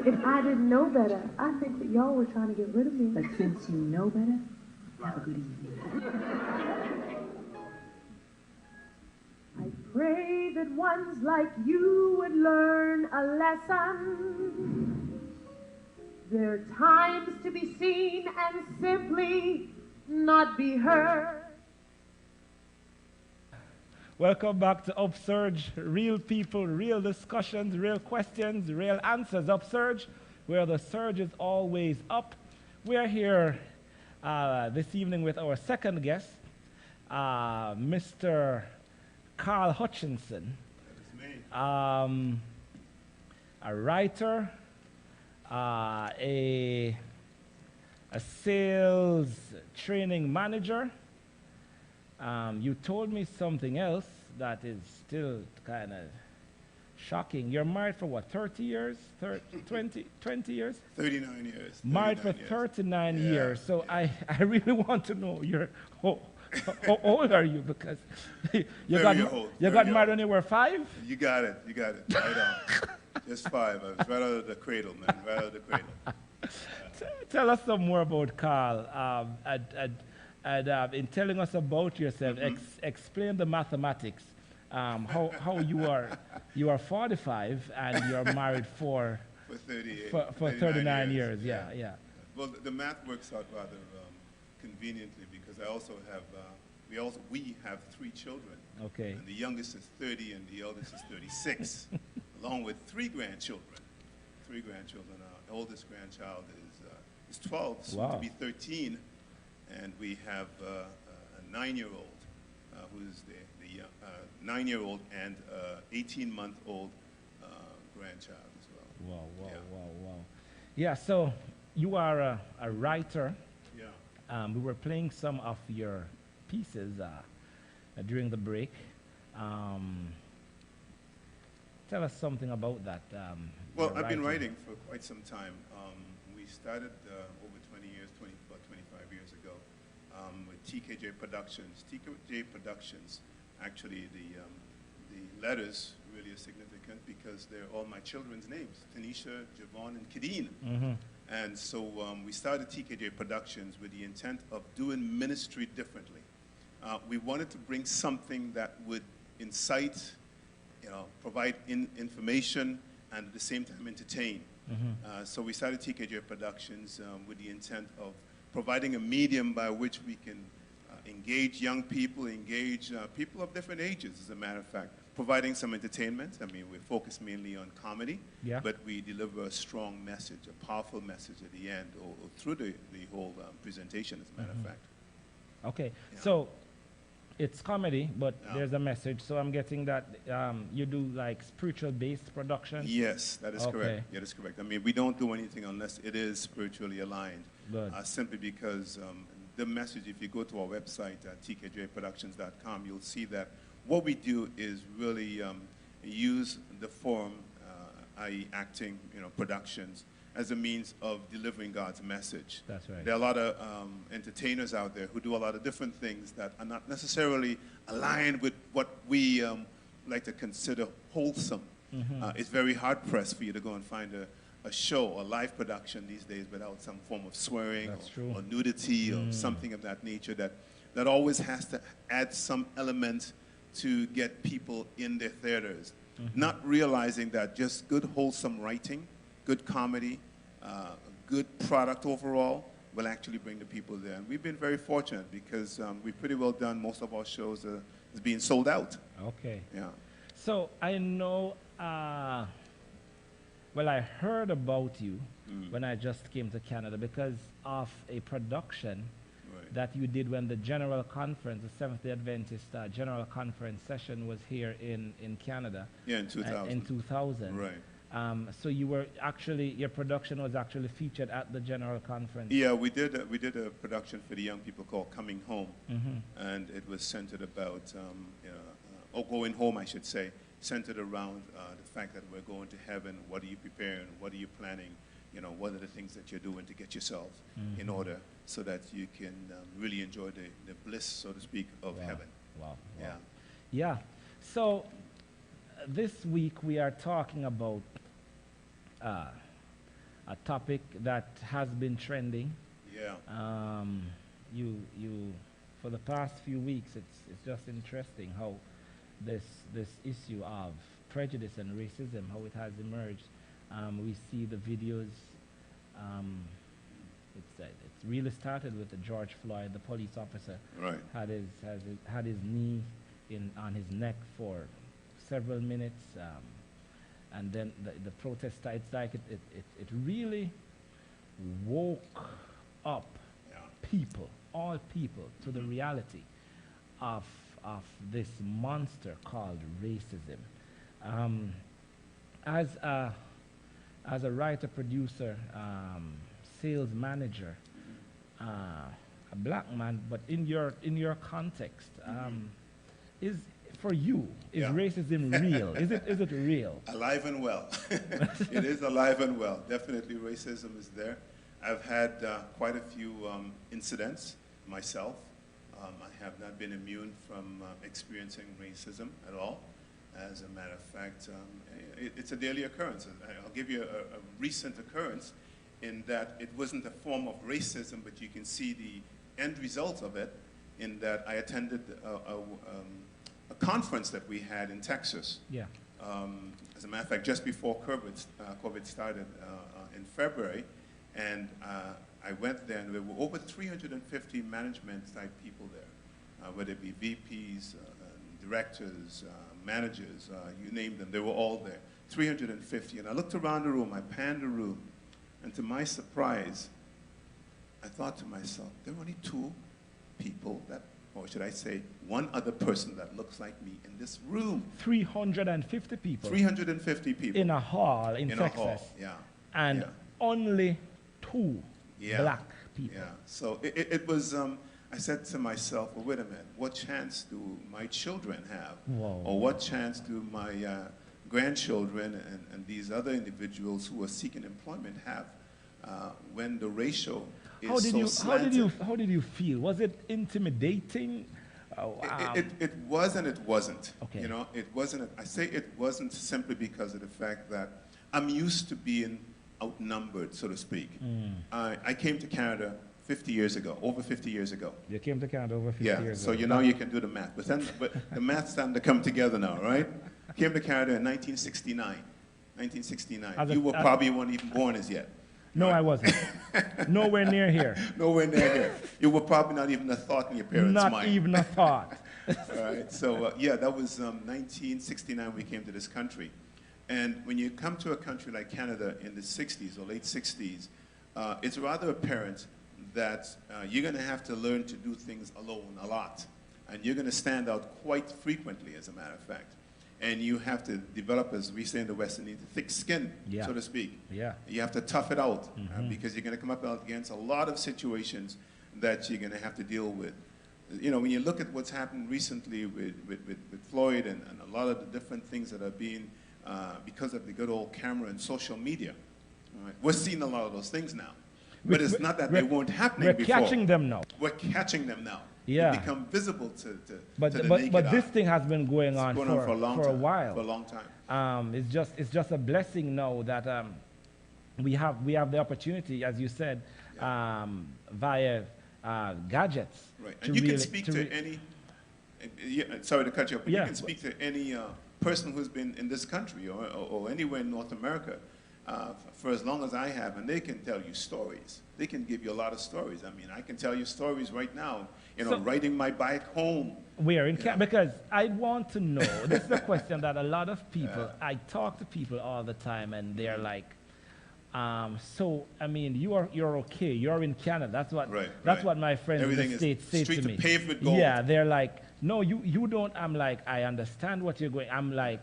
If I didn't know better, I think that y'all were trying to get rid of me. But since you know better, have a good evening. I pray that ones like you would learn a lesson. There are times to be seen and simply not be heard. Welcome back to Upsurge. Real people, real discussions, real questions, real answers. Upsurge, where the surge is always up. We're here this evening with our second guest, Mr. Carl Hutchinson. That is me. A writer, a sales training manager. You told me something else that is still kind of shocking. You're married for what, 30 years? 20 years? 39 years. Married for 39 years. So I really want to know how old are you? Because you got married when you were 5? You got it. Right on. Just 5. I was right out of the cradle, man. Right out of the cradle. Tell us some more about Carl. And in telling us about yourself, explain the mathematics. How you are 45 and you're married for 39 years. Yeah. Well, the math works out rather conveniently because I also have we have 3 children. Okay. And the youngest is 30 and the eldest is 36, along with 3 grandchildren. Our oldest grandchild is 12, soon to be 13. And we have a 9-year-old who's the 9-year-old and 18-month-old grandchild as well. Wow. Yeah, so you are a writer. Yeah. We were playing some of your pieces during the break. Tell us something about that. Well, I've been writing for quite some time. We started over 20 years, about 25 years ago, with TKJ Productions. TKJ Productions, actually, the letters really are significant because they're all my children's names, Tanisha, Javon, and Kadeen. Mm-hmm. And so we started TKJ Productions with the intent of doing ministry differently. We wanted to bring something that would incite, provide information, and at the same time entertain. So we started TKJ Productions with the intent of providing a medium by which we can engage young people, engage people of different ages, as a matter of fact, providing some entertainment. I mean, we focus mainly on comedy, but we deliver a strong message, a powerful message at the end, or through the whole presentation, as a matter of fact. Okay, so it's comedy, but there's a message. So I'm getting that you do like spiritual-based production? Yes, that is correct. Yeah, that's correct. I mean, we don't do anything unless it is spiritually aligned. Simply because the message, if you go to our website at tkjproductions.com, you'll see that what we do is really use the form, i.e. acting, productions, as a means of delivering God's message. That's right. There are a lot of entertainers out there who do a lot of different things that are not necessarily aligned with what we like to consider wholesome. It's very hard-pressed for you to go and find a show, a live production these days without some form of swearing or nudity or something of that nature that always has to add some element to get people in their theaters. Not realizing that just good wholesome writing, good comedy, good product overall will actually bring the people there. And we've been very fortunate because we've pretty well done most of our shows is being sold out. Okay. Yeah. So I know, well, I heard about you when I just came to Canada because of a production that you did when the General Conference, the Seventh-day Adventist General Conference session was here in Canada. Yeah, in 2000. In 2000. Right. So you were actually, your production was actually featured at the General Conference. Yeah, we did a production for the young people called Coming Home. And it was centered about, or going home, I should say, centered around the fact that we're going to heaven. What are you preparing? What are you planning? What are the things that you're doing to get yourself in order so that you can really enjoy the bliss, so to speak, of heaven. Wow. Yeah. Yeah. So this week we are talking about a topic that has been trending. Yeah. You for the past few weeks, it's just interesting how this issue of prejudice and racism, how it has emerged. We see the videos. It's really started with the George Floyd, the police officer, had his knee on his neck for several minutes, and then the protest started. It's like it really woke up people, all people, to the reality of this monster called racism. As a writer, producer, sales manager, a black man, but in your context, is racism real? Is it real? Alive and well. It is alive and well. Definitely racism is there. I've had quite a few incidents myself. I have not been immune from experiencing racism at all. As a matter of fact, it's a daily occurrence. I'll give you a recent occurrence in that it wasn't a form of racism, but you can see the end result of it in that I attended a conference that we had in Texas. Yeah. As a matter of fact, just before COVID started in February, and I went there, and there were over 350 management-type people there, whether it be VPs, directors, managers, you name them, they were all there, 350. And I looked around the room, I panned the room, and to my surprise, I thought to myself, there are only two people that, or should I say, one other person that looks like me in this room. 350 people? 350 people. In a hall in Texas? A hall, yeah. And only two black people? Yeah, so it was, I said to myself, well, wait a minute, what chance do my children have? Whoa. Or what chance do my grandchildren and these other individuals who are seeking employment have when the ratio is slanted? How did you feel? Was it intimidating? It was and it wasn't. Okay. It wasn't. I say it wasn't simply because of the fact that I'm used to being outnumbered, so to speak. I came to Canada 50 years ago, over 50 years ago. You came to Canada over 50 yeah, years so ago. you know you can do the math. But the math's starting to come together now, right? Came to Canada in 1969. 1969. You probably weren't even born as yet. No, I wasn't. Nowhere near here. Nowhere near here. You were probably not even a thought in your parents' mind. Not even a thought. All right. So, yeah, that was 1969 we came to this country. And when you come to a country like Canada in the 60s or late 60s, it's rather apparent that you're going to have to learn to do things alone a lot. And you're going to stand out quite frequently, as a matter of fact. And you have to develop, as we say in the West Indies, thick skin, so to speak. Yeah. You have to tough it out because you're going to come up against a lot of situations that you're going to have to deal with. You know, when you look at what's happened recently with Floyd and a lot of the different things that are being, because of the good old camera and social media, right? We're seeing a lot of those things now. But it's not that they weren't happening before. We're catching them now. We're catching them now. Yeah. They become visible to but the naked eye. This thing has been going on for a while. For a long time. It's just a blessing now that we have the opportunity, as you said, via gadgets. Right. And you can speak to any. Sorry to cut you off. But you can speak to any person who's been in this country or anywhere in North America for as long as I have, and they can tell you stories. They can give you a lot of stories. I mean, I can tell you stories right now. You know, riding my bike home. Where in Canada? Because I want to know. This is a question that a lot of people. I talk to people all the time, and they're like, "So, I mean, you're okay. You're in Canada. That's what my friends in the States say to me. Pavement gold. Yeah, they're like, no, you don't. I'm like, I understand what you're going. I'm like,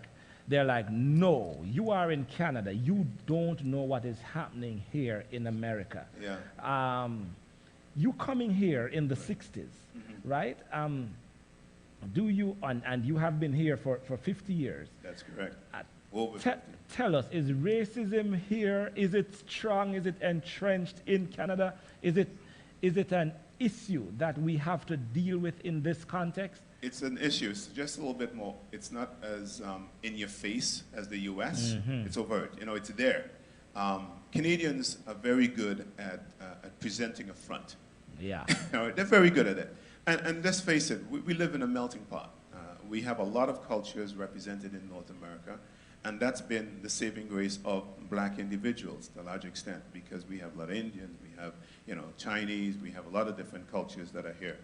they're like, no, you are in Canada. You don't know what is happening here in America. Yeah. You coming here in the 60s, right? Do you, and you have been here for 50 years. That's correct. Tell us, is racism here, is it strong, is it entrenched in Canada? Is it an issue that we have to deal with in this context? It's an issue. It's just a little bit more. It's not as in your face as the U.S. It's overt. You know, it's there. Canadians are very good at presenting a front. Yeah. You know, they're very good at it. And let's face it, we live in a melting pot. We have a lot of cultures represented in North America, and that's been the saving grace of black individuals to a large extent, because we have a lot of Indians, we have, you know, Chinese, we have a lot of different cultures that are here.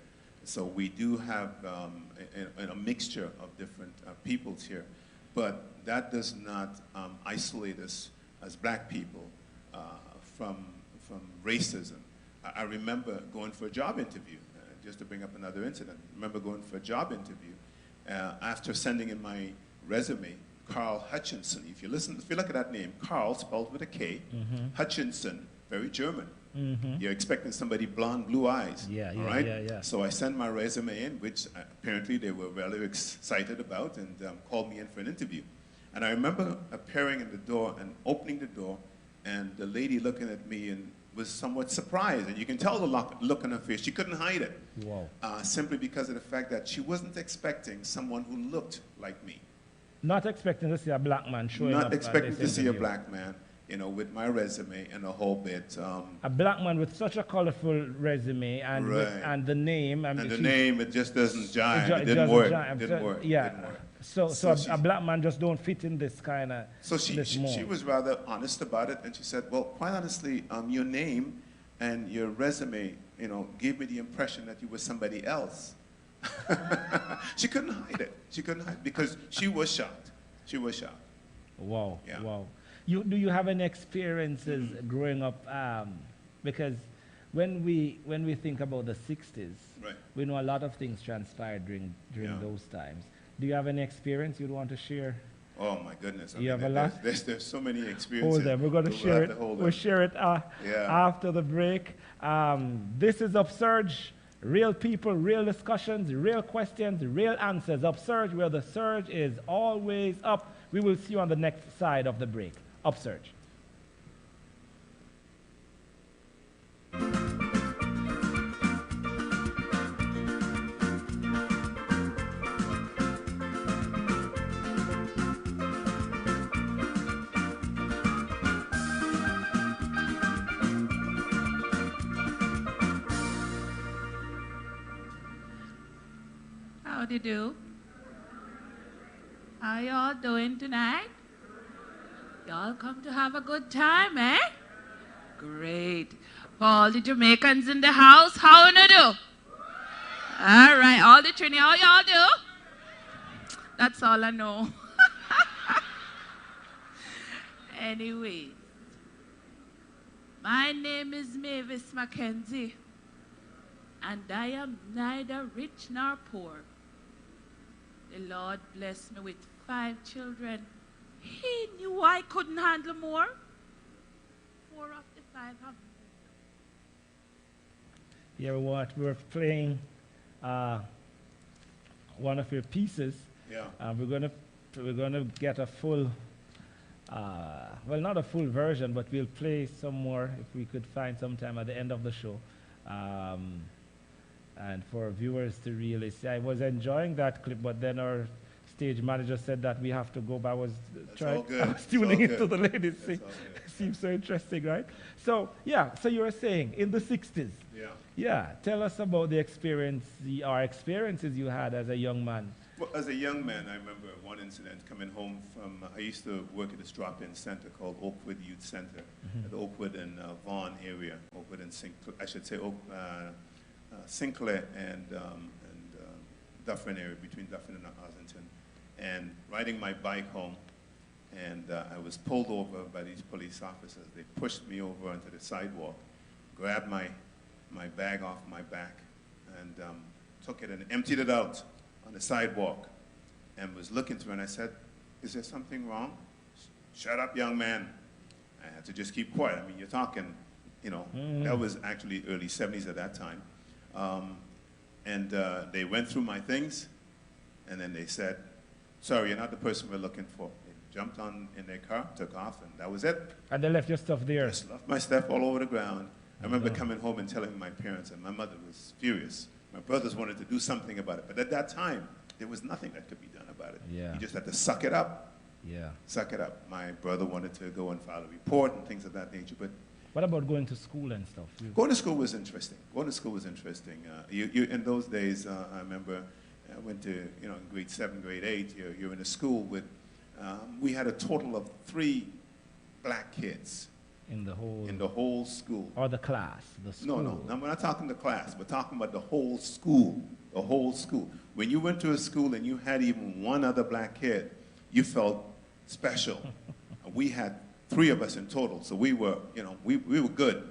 So we do have a mixture of different peoples here, but that does not isolate us as black people from racism. I remember going for a job interview, just to bring up another incident. I remember going for a job interview after sending in my resume. Carl Hutchinson, if you look at that name, Carl spelled with a K, Hutchinson, very German. You're expecting somebody blonde, blue eyes. Yeah. So I sent my resume in, which apparently they were very excited about, and called me in for an interview. And I remember appearing in the door and opening the door, and the lady looking at me and was somewhat surprised, and you can tell the look on her face. She couldn't hide it. Wow. Simply because of the fact that she wasn't expecting someone who looked like me. Not expecting to see a black man showing up. Not expecting to see a black man, you know, with my resume and a whole bit. A black man with such a colorful resume and and the name. And the name, it just doesn't jive. It didn't work. Didn't work. Yeah. Didn't work. So a black man just don't fit in this kind of. So she was rather honest about it, and she said, well, quite honestly, your name and your resume, you know, gave me the impression that you were somebody else. She couldn't hide it. She couldn't hide it because she was shocked. She was shocked. Wow. Yeah. Wow. Do you have any experiences growing up? Because when we think about the 60s, we know a lot of things transpired during those times. Do you have any experience you'd want to share? Oh my goodness! You have a lot. There's so many experiences. Hold on, we're going to share it. We'll share it after the break. This is Upsurge. Real people, real discussions, real questions, real answers. Upsurge, where the surge is always up. We will see you on the next side of the break. Upsurge. do you do? How y'all doing tonight? Y'all come to have a good time, eh? Great. For all the Jamaicans in the house, how you do? All right, all the Trini, how y'all do? That's all I know. Anyway, my name is Mavis Mackenzie, and I am neither rich nor poor. The Lord blessed me with 5 children. He knew I couldn't handle more. 4 of the 5 have. Here what we're playing one of your pieces. Yeah. We're gonna get a full, well, not a full version, but we'll play some more if we could find some time at the end of the show, and for viewers to really see. I was enjoying that clip, but then our stage manager said that we have to go. But I was tuning into the ladies. It seems so interesting, right? So yeah. So you were saying in the '60s. Yeah. Yeah. Tell us about the experiences you had as a young man. Well, as a young man, I remember one incident coming home from, I used to work at this drop-in center called Oakwood Youth Center, at Oakwood and Vaughan area, Oakwood and Sinclair and Dufferin area, between Dufferin and Ossington. And riding my bike home, and I was pulled over by these police officers. They pushed me over onto the sidewalk, grabbed my bag off my back, and took it and emptied it out on the sidewalk, and was looking through, and I said, "Is there something wrong?" "Shut up, young man." I had to just keep quiet. I mean, you're talking, you know, that was actually early 70s at that time. And they went through my things, and then they said, "Sorry, you're not the person we're looking for." They jumped on in their car, took off, and that was it. And they left your stuff there? Just left my stuff all over the ground. I remember coming home and telling my parents, and my mother was furious. My brothers wanted to do something about it, but at that time, there was nothing that could be done about it. Yeah. You just had to suck it up. Yeah. Suck it up. My brother wanted to go and file a report and things of that nature, but what about going to school and stuff? Going to school was interesting. Going to school was interesting. In those days, I remember I went to, grade 7, grade 8. You're in a school with, we had a total of 3 black kids. In the whole school. Or the class, the school. No, we're not talking the class. We're talking about the whole school. The whole school. When you went to a school and you had even one other black kid, you felt special. We had 3 of us in total, so we were, we were good.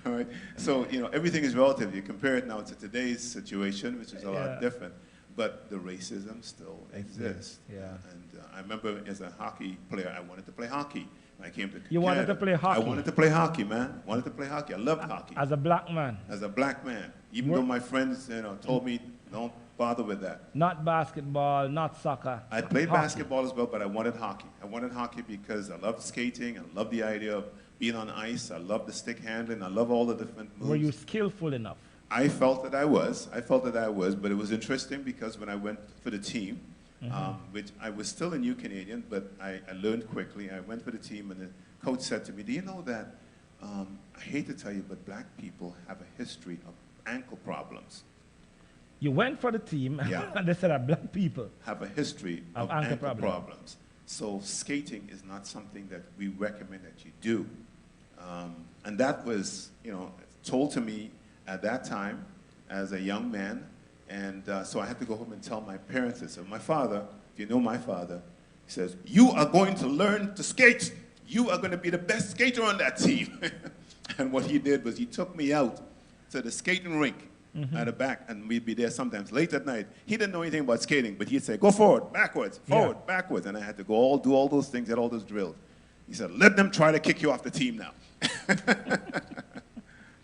All right. So, everything is relative. You compare it now to today's situation, which is a lot different, but the racism still exists. Yeah. And I remember as a hockey player, I wanted to play hockey. When I came to You wanted to play hockey? I wanted to play hockey, man. Wanted to play hockey. I loved hockey. As a black man? As a black man. Even though my friends, told me, don't bother with that. Not basketball, not soccer. I played basketball as well, but I wanted hockey. I wanted hockey because I loved skating. I loved the idea of being on ice. I loved the stick handling. I love all the different moves. Were you skillful enough? I felt that I was. But it was interesting because when I went for the team, which I was still a new Canadian, but I learned quickly. I went for the team, and the coach said to me, "Do you know that, I hate to tell you, but black people have a history of ankle problems." You went for the team, and they said that black people have a history of ankle problems. So skating is not something that we recommend that you do. And that was, told to me at that time as a young man. And so I had to go home and tell my parents this. So my father, if you know my father, he says, "You are going to learn to skate. You are going to be the best skater on that team." And what he did was he took me out to the skating rink at the back, and we'd be there sometimes late at night. He didn't know anything about skating, but he'd say, "Go forward, backwards, forward, backwards." And I had to go do all those things, get all those drills. He said, "Let them try to kick you off the team now."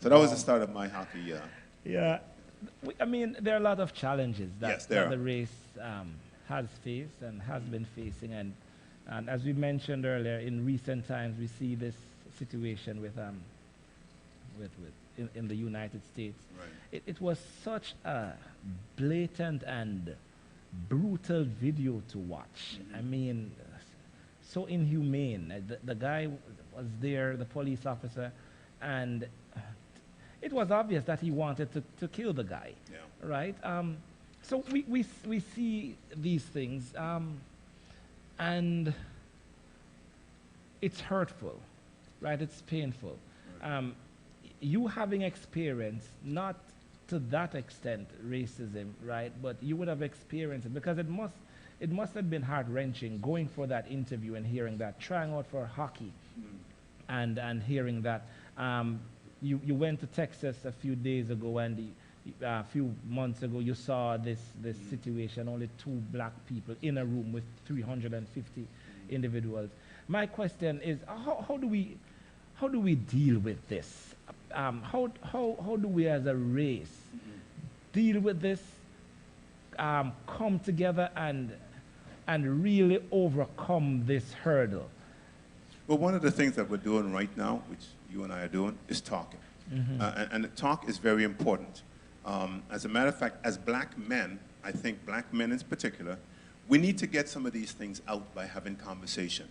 So that was the start of my hockey. Yeah. I mean, there are a lot of challenges that the race has faced and has been facing. And as we mentioned earlier, in recent times, we see this situation in the United States. Right. It was such a blatant and brutal video to watch. I mean, so inhumane. The guy was there, the police officer, and it was obvious that he wanted to kill the guy, right? So we see these things, and it's hurtful, right? It's painful. You having experienced, not to that extent, racism, right? But you would have experienced it, because it must have been heart-wrenching going for that interview and hearing that, trying out for hockey, and hearing that. You went to Texas a few days ago, and a few months ago you saw this situation, only 2 black people in a room with 350 individuals. My question is, how do we deal with this? How do we as a race deal with this, come together and really overcome this hurdle? Well, one of the things that we're doing right now, which you and I are doing, is talking. And the talk is very important. As a matter of fact, as black men, I think black men in particular, we need to get some of these things out by having conversation.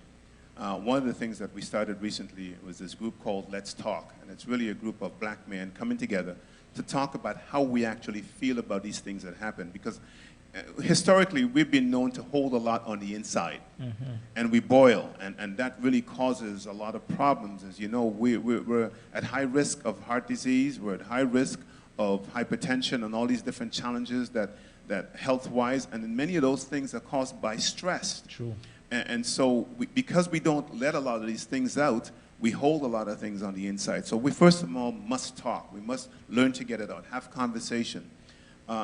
One of the things that we started recently was this group called Let's Talk, and it's really a group of black men coming together to talk about how we actually feel about these things that happen, because historically we've been known to hold a lot on the inside, and we boil, and that really causes a lot of problems. As you know, we're at high risk of heart disease, we're at high risk of hypertension and all these different challenges that health-wise, and many of those things are caused by stress. True. And so because we don't let a lot of these things out, we hold a lot of things on the inside. So we first of all must talk. We must learn to get it out, have conversation.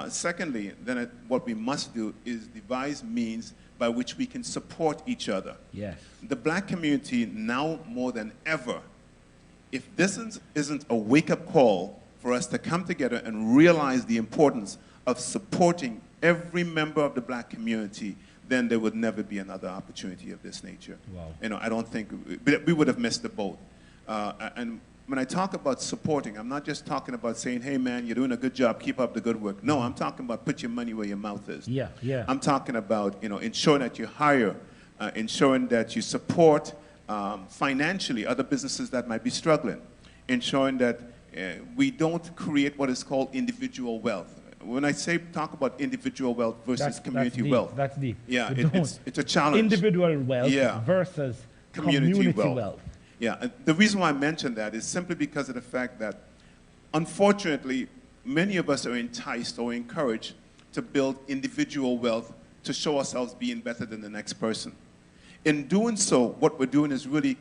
Secondly, then what we must do is devise means by which we can support each other. Yes. The black community now more than ever, if this isn't a wake-up call for us to come together and realize the importance of supporting every member of the black community, then there would never be another opportunity of this nature. Wow. You know, I don't think we would have missed the boat. And when I talk about supporting, I'm not just talking about saying, hey man, you're doing a good job, keep up the good work. No, I'm talking about put your money where your mouth is. Yeah, yeah. I'm talking about, you know, ensuring that you hire, ensuring that you support financially other businesses that might be struggling, ensuring that we don't create what is called individual wealth. When I say talk about individual wealth versus community wealth. That's deep. Yeah, it's a challenge. Individual wealth versus community wealth. Yeah, and the reason why I mentioned that is simply because of the fact that, unfortunately, many of us are enticed or encouraged to build individual wealth to show ourselves being better than the next person. In doing so, what we're doing is really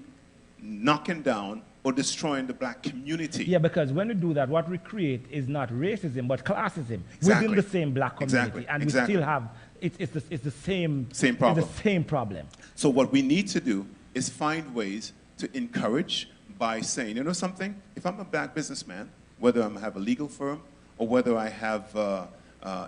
knocking down or destroying the black community. Yeah, because when we do that, what we create is not racism, but classism Exactly. within the same black community. Exactly. And Exactly. we still have, it's the same problem. It's the same problem. So what we need to do is find ways to encourage by saying, you know something, if I'm a black businessman, whether I have a legal firm or whether I have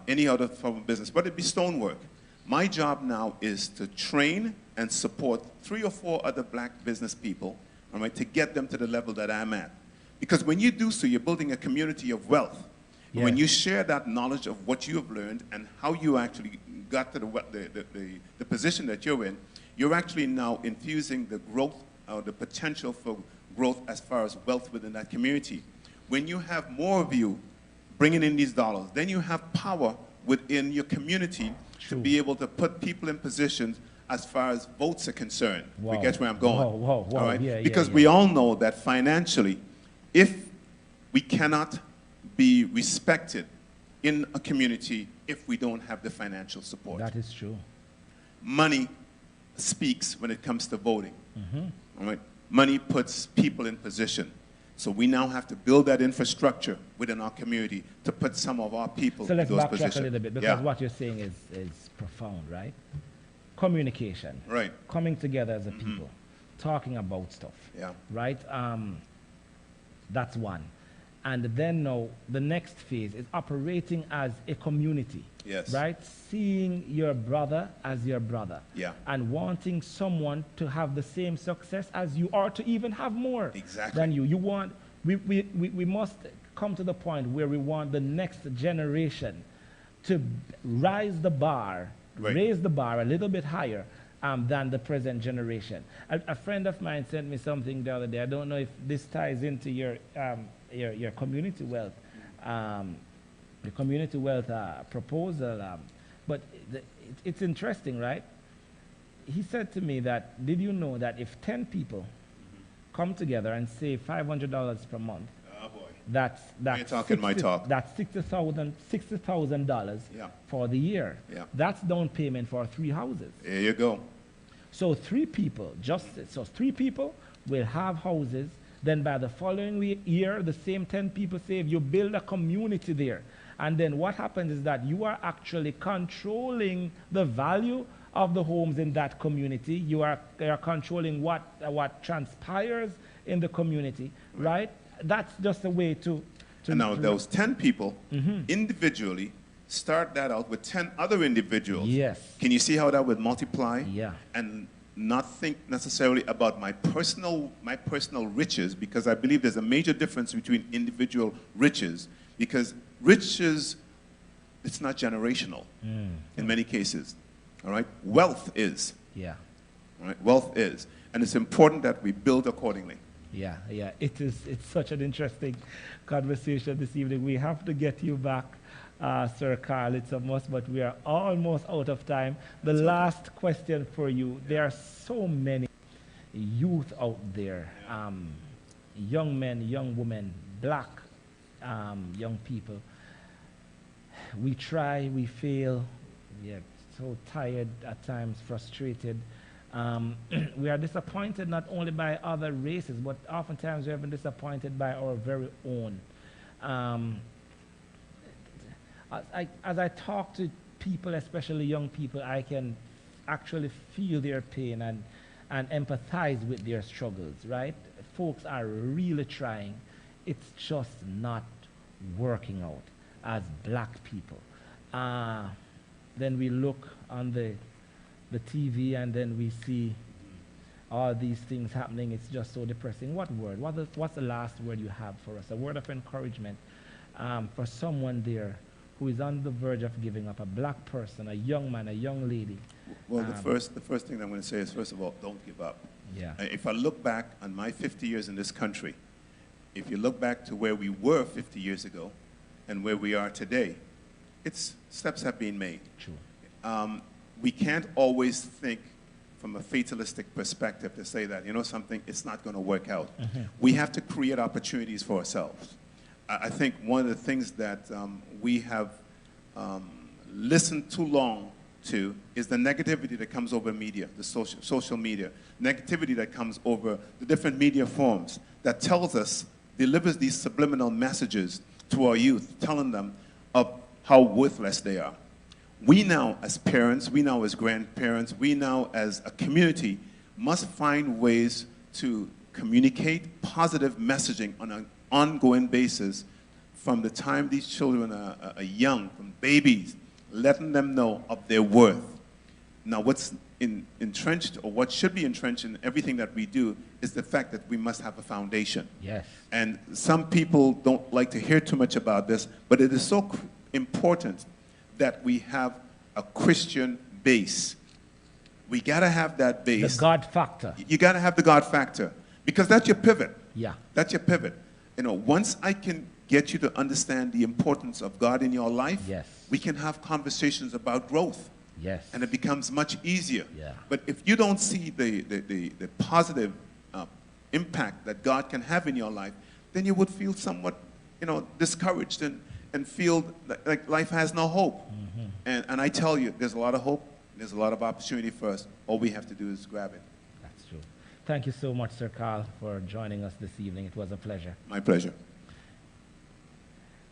any other form of business, whether it be stonework, my job now is to train and support 3 or 4 other black business people, all right, to get them to the level that I'm at. Because when you do so, you're building a community of wealth. Yes. When you share that knowledge of what you have learned and how you actually got to the position that you're in, you're actually now infusing the growth or the potential for growth as far as wealth within that community. When you have more of you bringing in these dollars, then you have power within your community to be able to put people in positions as far as votes are concerned. Wow. We get where I'm going. Wow. All right? Yeah, because yeah. we all know that financially, if we cannot be respected in a community if we don't have the financial support. That is true. Money speaks when it comes to voting. All right? Money puts people in position. So we now have to build that infrastructure within our community to put some of our people So in let's those backtrack positions. a little bit, because what you're saying is profound, right? Communication. Right. Coming together as a people. Talking about stuff. Yeah. Right? That's one. And then now, the next phase is operating as a community. Yes. Right? Seeing your brother as your brother. Yeah. And wanting someone to have the same success as you, or to even have more than you. You want, we must come to the point where we want the next generation to rise the bar, raise the bar a little bit higher, than the present generation. A friend of mine sent me something the other day. I don't know if this ties into your community wealth, the community wealth proposal, but it's interesting, right? He said to me that, did you know that if 10 people come together and save $500 per month, oh boy, that's you're talking my talk. That's $60,000 Yeah. for the year. Yeah. That's down payment for 3 houses. There you go. So 3 people, so 3 people will have houses. Then by the following year, the same 10 people save. You build a community there, and then what happens is that you are actually controlling the value of the homes in that community. You are controlling what transpires in the community, right? That's just a way to and now those 10 people individually start that out with 10 other individuals. Yes. Can you see how that would multiply? Yeah. And not think necessarily about my personal riches, because I believe there's a major difference between individual riches, because riches, it's not generational in many cases. All right? Wealth is. Yeah. All right? Wealth is. And it's important that we build accordingly. Yeah, yeah. It's such an interesting conversation this evening. We have to get you back, Sir Carl. It's a must, but we are almost out of time. The last question for you. There are so many youth out there, young men, young women, black young people. We try, we fail. We are so tired at times, frustrated. We are disappointed not only by other races, but oftentimes we have been disappointed by our very own. As I talk to people, especially young people, I can actually feel their pain and empathize with their struggles, right? Folks are really trying. It's just not working out as black people. Then we look on the TV and then we see all these things happening. It's just so depressing. What word? What's the last word you have for us? A word of encouragement for someone there who is on the verge of giving up, a black person, a young man, a young lady. Well, the first thing I'm going to say is, first of all, don't give up. Yeah. If I look back on my 50 years in this country, if you look back to where we were 50 years ago and where we are today, steps have been made. True. We can't always think from a fatalistic perspective to say that, you know something, it's not going to work out. We have to create opportunities for ourselves. I think one of the things that we have listened too long to is the negativity that comes over media, the social media, negativity that comes over the different media forms that delivers these subliminal messages to our youth, telling them of how worthless they are. We now as parents, we now as grandparents, we now as a community must find ways to communicate positive messaging on an ongoing basis from the time these children are young, from babies, letting them know of their worth. Now what's entrenched, or what should be entrenched in everything that we do, is the fact that we must have a foundation. Yes. And some people don't like to hear too much about this, but it is so important that we have a Christian base. We gotta have that base. The God factor. You gotta have the God factor, because that's your pivot. Yeah. That's your pivot. You know, once I can get you to understand the importance of God in your life, yes, we can have conversations about growth. Yes. And it becomes much easier. Yeah. But if you don't see the positive impact that God can have in your life, then you would feel somewhat, discouraged and feel like life has no hope. And I tell you, there's a lot of hope. There's a lot of opportunity for us. All we have to do is grab it. That's true. Thank you so much, Sir Carl, for joining us this evening. It was a pleasure. My pleasure.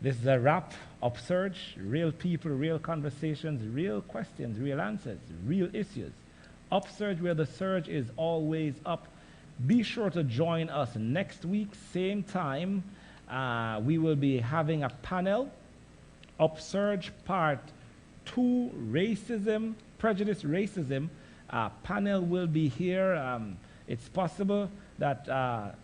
This is a wrap. Upsurge, real people, real conversations, real questions, real answers, real issues. Upsurge, where the surge is always up. Be sure to join us next week, same time. We will be having a panel, Upsurge Part 2, Racism, Prejudice, Racism. Panel will be here. It's possible that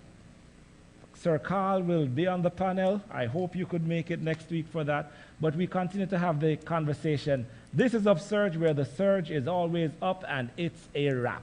Sir Carl will be on the panel. I hope you could make it next week for that. But we continue to have the conversation This is Upsurge, where the surge is always up, and it's a wrap.